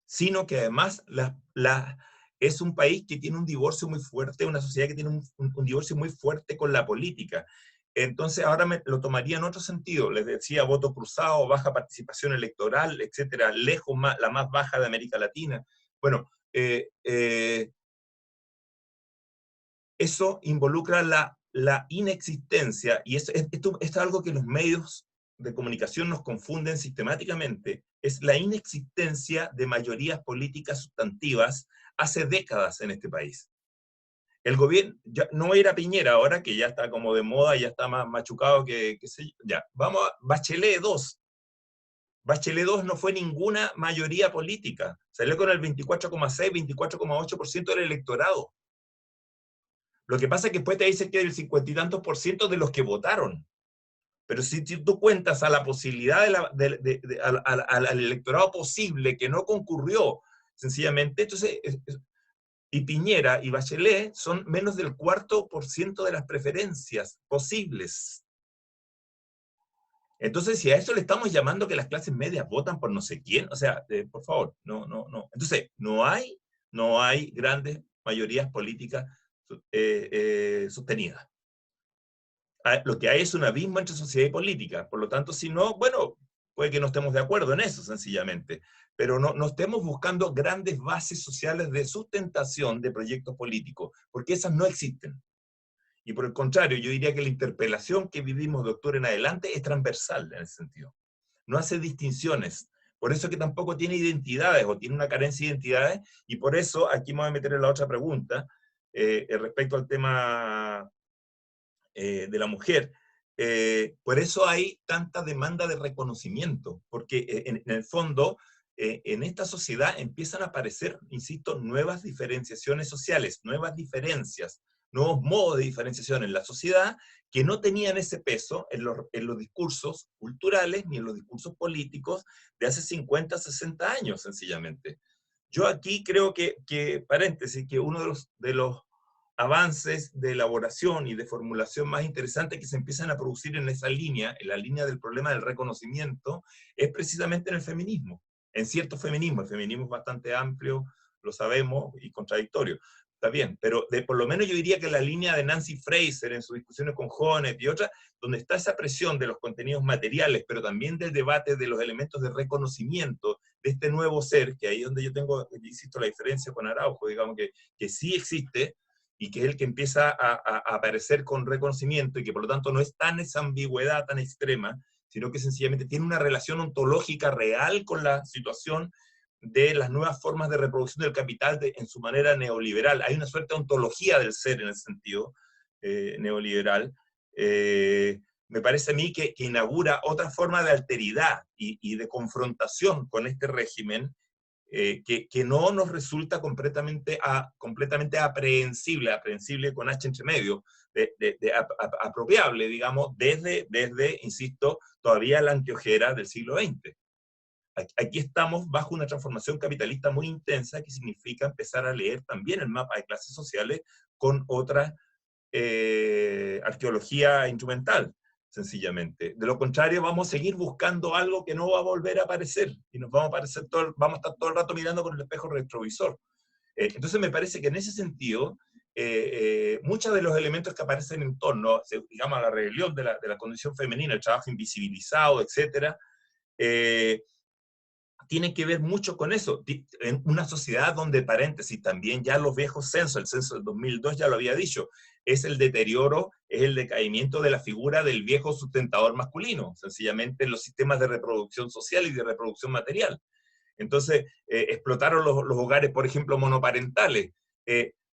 sino que además es un país que tiene un divorcio muy fuerte, una sociedad que tiene un divorcio muy fuerte con la política. Entonces ahora lo tomaría en otro sentido, les decía voto cruzado, baja participación electoral, etcétera, lejos la más baja de América Latina. Bueno, eso involucra la inexistencia, y esto es algo que los medios de comunicación nos confunden sistemáticamente, es la inexistencia de mayorías políticas sustantivas hace décadas en este país. El gobierno, ya, no va a ir a Piñera ahora, que ya está como de moda, ya está más machucado que sé yo. Ya, vamos a Bachelet 2. Bachelet 2 no fue ninguna mayoría política. Salió con el 24,6, 24,8% del electorado. Lo que pasa es que después te dicen que el 50 y tantos por ciento de los que votaron. Pero si tú cuentas a la posibilidad al electorado posible que no concurrió, sencillamente, entonces, y Piñera y Bachelet son menos del 4% de las preferencias posibles. Entonces, si a eso le estamos llamando que las clases medias votan por no sé quién, o sea, por favor, no. Entonces, no hay grandes mayorías políticas sostenidas. Lo que hay es un abismo entre sociedad y política. Por lo tanto, si no, bueno, puede que no estemos de acuerdo en eso, sencillamente. Pero no estemos buscando grandes bases sociales de sustentación de proyectos políticos, porque esas no existen. Y por el contrario, yo diría que la interpelación que vivimos de octubre en adelante es transversal en ese sentido. No hace distinciones. Por eso que tampoco tiene identidades o tiene una carencia de identidades. Y por eso, aquí me voy a meter en la otra pregunta, respecto al tema de la mujer. Por eso hay tanta demanda de reconocimiento, porque en el fondo, en esta sociedad empiezan a aparecer, insisto, nuevas diferenciaciones sociales, nuevas diferencias, nuevos modos de diferenciación en la sociedad que no tenían ese peso en los discursos culturales ni en los discursos políticos de hace 50, 60 años, sencillamente. Yo aquí creo paréntesis, que uno de los avances de elaboración y de formulación más interesantes que se empiezan a producir en esa línea, en la línea del problema del reconocimiento, es precisamente en el feminismo, en cierto feminismo. El feminismo es bastante amplio, lo sabemos, y contradictorio. Está bien, pero por lo menos yo diría que la línea de Nancy Fraser en sus discusiones con jóvenes y otras, donde está esa presión de los contenidos materiales, pero también del debate de los elementos de reconocimiento de este nuevo ser, que ahí es donde yo tengo, insisto, la diferencia con Araujo, digamos que sí existe, y que es el que empieza a aparecer con reconocimiento y que por lo tanto no es tan esa ambigüedad tan extrema, sino que sencillamente tiene una relación ontológica real con la situación de las nuevas formas de reproducción del capital en su manera neoliberal. Hay una suerte de ontología del ser en el sentido neoliberal. Me parece a mí que inaugura otra forma de alteridad y de confrontación con este régimen que no nos resulta completamente aprehensible con H entre medio, apropiable, digamos, desde, insisto, todavía la anteojera del siglo XX. Aquí estamos bajo una transformación capitalista muy intensa que significa empezar a leer también el mapa de clases sociales con otra arqueología instrumental, sencillamente. De lo contrario, vamos a seguir buscando algo que no va a volver a aparecer y nos vamos a estar todo el rato mirando con el espejo retrovisor. Entonces me parece que en ese sentido, muchos de los elementos que aparecen en torno, digamos, a la rebelión de la condición femenina, el trabajo invisibilizado, etcétera, tiene que ver mucho con eso. En una sociedad donde, paréntesis, también ya los viejos censos, el censo del 2002 ya lo había dicho, es el deterioro, es el decaimiento de la figura del viejo sustentador masculino, sencillamente en los sistemas de reproducción social y de reproducción material. Entonces, explotaron los hogares, por ejemplo, monoparentales,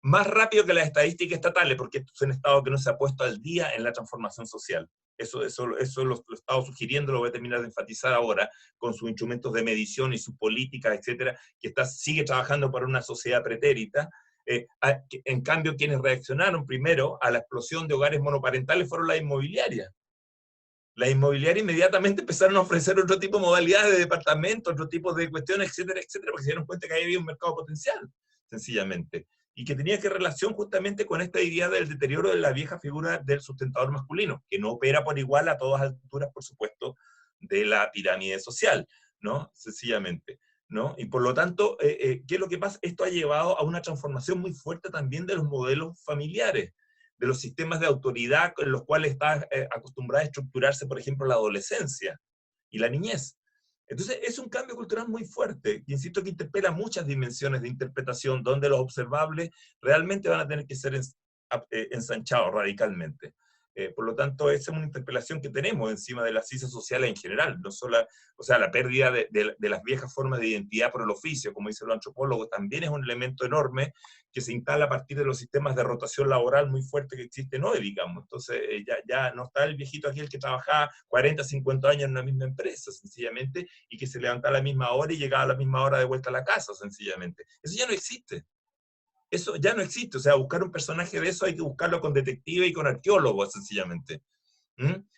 más rápido que las estadísticas estatales, porque estos son estados que no se ha puesto al día en la transformación social. Eso lo he estado sugiriendo, lo voy a terminar de enfatizar ahora, con sus instrumentos de medición y sus políticas, etcétera, que sigue trabajando para una sociedad pretérita. En cambio, quienes reaccionaron primero a la explosión de hogares monoparentales fueron las inmobiliarias. Las inmobiliarias inmediatamente empezaron a ofrecer otro tipo de modalidades de departamentos, otro tipo de cuestiones, etcétera, etcétera, porque se dieron cuenta que ahí había un mercado potencial, sencillamente. Y que tenía que relación justamente con esta idea del deterioro de la vieja figura del sustentador masculino, que no opera por igual a todas alturas, por supuesto, de la pirámide social, ¿no? Sencillamente, ¿no? Y por lo tanto, ¿qué es lo que pasa? Esto ha llevado a una transformación muy fuerte también de los modelos familiares, de los sistemas de autoridad en los cuales está acostumbrada a estructurarse, por ejemplo, la adolescencia y la niñez. Entonces, es un cambio cultural muy fuerte, que insisto que interpela muchas dimensiones de interpretación, donde los observables realmente van a tener que ser ensanchados radicalmente. Por lo tanto, esa es una interpelación que tenemos encima de las ciencias sociales en general, no solo, o sea, la pérdida de las viejas formas de identidad por el oficio, como dicen los antropólogos, también es un elemento enorme que se instala a partir de los sistemas de rotación laboral muy fuerte que existen hoy, digamos. Entonces, ya no está el viejito aquel que trabajaba 40, 50 años en una misma empresa, sencillamente, y que se levantaba a la misma hora y llegaba a la misma hora de vuelta a la casa, sencillamente. Eso ya no existe. Eso ya no existe, o sea, buscar un personaje de eso hay que buscarlo con detective y con arqueólogo, sencillamente.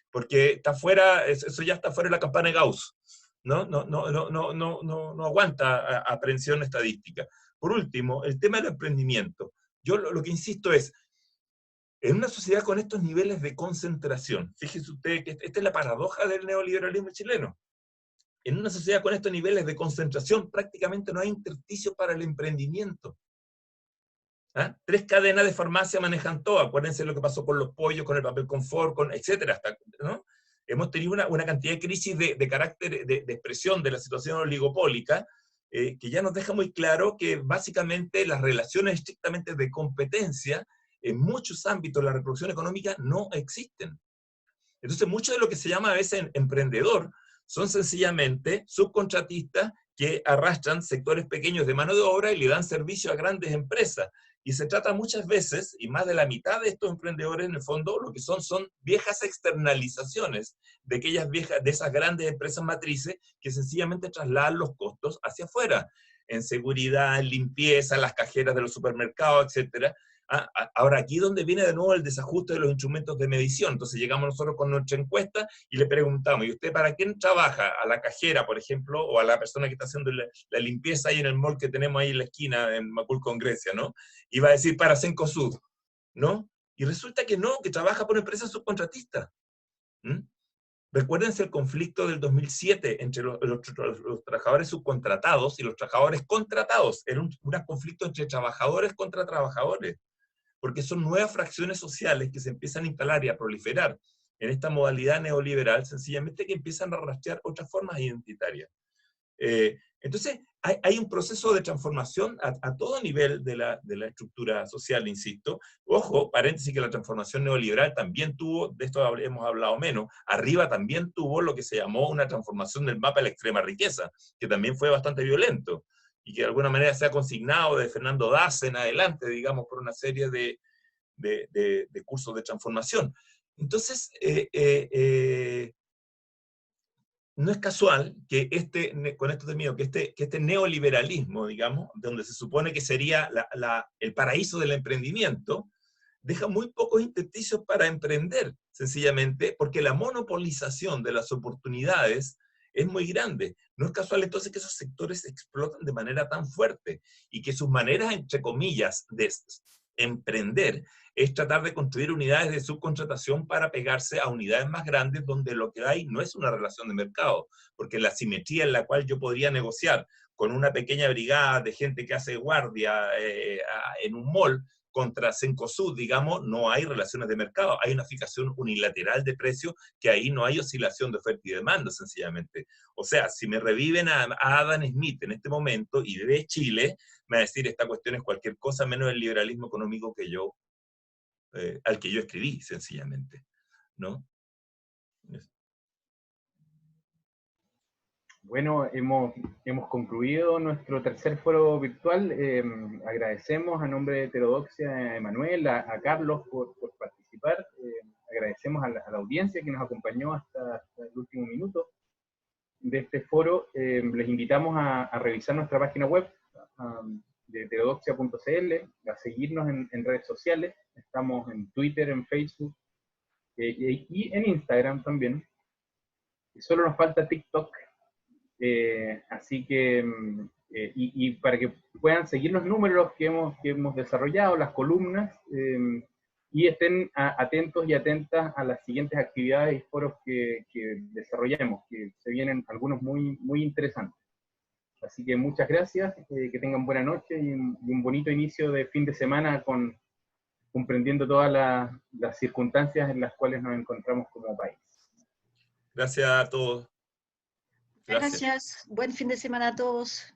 Porque está fuera, eso ya está fuera de la campana de Gauss, no aguanta aprehensión estadística. Por último, el tema del emprendimiento. Yo lo que insisto es, en una sociedad con estos niveles de concentración, fíjese usted que esta es la paradoja del neoliberalismo chileno. En una sociedad con estos niveles de concentración prácticamente no hay intersticio para el emprendimiento. 3 cadenas de farmacia manejan todo. Acuérdense lo que pasó con los pollos, con el papel confort, etcétera, ¿no? Hemos tenido una cantidad de crisis de carácter, de expresión de la situación oligopólica, que ya nos deja muy claro que básicamente las relaciones estrictamente de competencia en muchos ámbitos de la reproducción económica no existen. Entonces, mucho de lo que se llama a veces emprendedor son sencillamente subcontratistas que arrastran sectores pequeños de mano de obra y le dan servicio a grandes empresas. Y se trata muchas veces, y más de la mitad de estos emprendedores en el fondo, lo que son viejas externalizaciones de de esas grandes empresas matrices que sencillamente trasladan los costos hacia afuera, en seguridad, en limpieza, las cajeras de los supermercados, etcétera. Ahora, aquí es donde viene de nuevo el desajuste de los instrumentos de medición. Entonces llegamos nosotros con nuestra encuesta y le preguntamos, ¿y usted para quién trabaja? ¿A la cajera, por ejemplo, o a la persona que está haciendo la limpieza ahí en el mall que tenemos ahí en la esquina, en Macul con Grecia, ¿no? Y va a decir para Cencosud, ¿no? Y resulta que no, que trabaja por empresas subcontratistas. Recuérdense el conflicto del 2007 entre los trabajadores subcontratados y los trabajadores contratados. Era un conflicto entre trabajadores contra trabajadores, porque son nuevas fracciones sociales que se empiezan a instalar y a proliferar en esta modalidad neoliberal, sencillamente que empiezan a rastrear otras formas identitarias. Entonces, hay un proceso de transformación a todo nivel de la estructura social, insisto. Ojo, paréntesis, que la transformación neoliberal también tuvo, de esto hemos hablado menos, arriba también tuvo lo que se llamó una transformación del mapa de la extrema riqueza, que también fue bastante violento, y que de alguna manera se ha consignado de Fernando Daza en adelante, digamos, por una serie de cursos de transformación. Entonces, no es casual que con esto termino, que este neoliberalismo, digamos, donde se supone que sería el paraíso del emprendimiento, deja muy pocos intersticios para emprender, sencillamente, porque la monopolización de las oportunidades es muy grande. No es casual entonces que esos sectores explotan de manera tan fuerte y que sus maneras, entre comillas, de emprender es tratar de construir unidades de subcontratación para pegarse a unidades más grandes donde lo que hay no es una relación de mercado, porque la simetría en la cual yo podría negociar con una pequeña brigada de gente que hace guardia en un mall contra Cencosud, digamos, no hay relaciones de mercado, hay una fijación unilateral de precios, que ahí no hay oscilación de oferta y demanda, sencillamente. O sea, si me reviven a Adam Smith en este momento y ve Chile, me va a decir, esta cuestión es cualquier cosa menos el liberalismo económico que al que yo escribí, sencillamente, ¿no? Bueno, hemos concluido nuestro tercer foro virtual. Agradecemos a nombre de Heterodoxia a Emanuel, a Carlos por participar. Agradecemos a la audiencia que nos acompañó hasta el último minuto de este foro. Les invitamos a revisar nuestra página web de heterodoxia.cl, a seguirnos en redes sociales. Estamos en Twitter, en Facebook y en Instagram también. Solo nos falta TikTok. Así que, y para que puedan seguir los números que hemos desarrollado, las columnas, y estén atentos y atentas a las siguientes actividades y foros que desarrollemos, que se vienen algunos muy, muy interesantes. Así que muchas gracias, que tengan buena noche y un bonito inicio de fin de semana comprendiendo todas las circunstancias en las cuales nos encontramos como país. Gracias a todos. Gracias. Buen fin de semana a todos.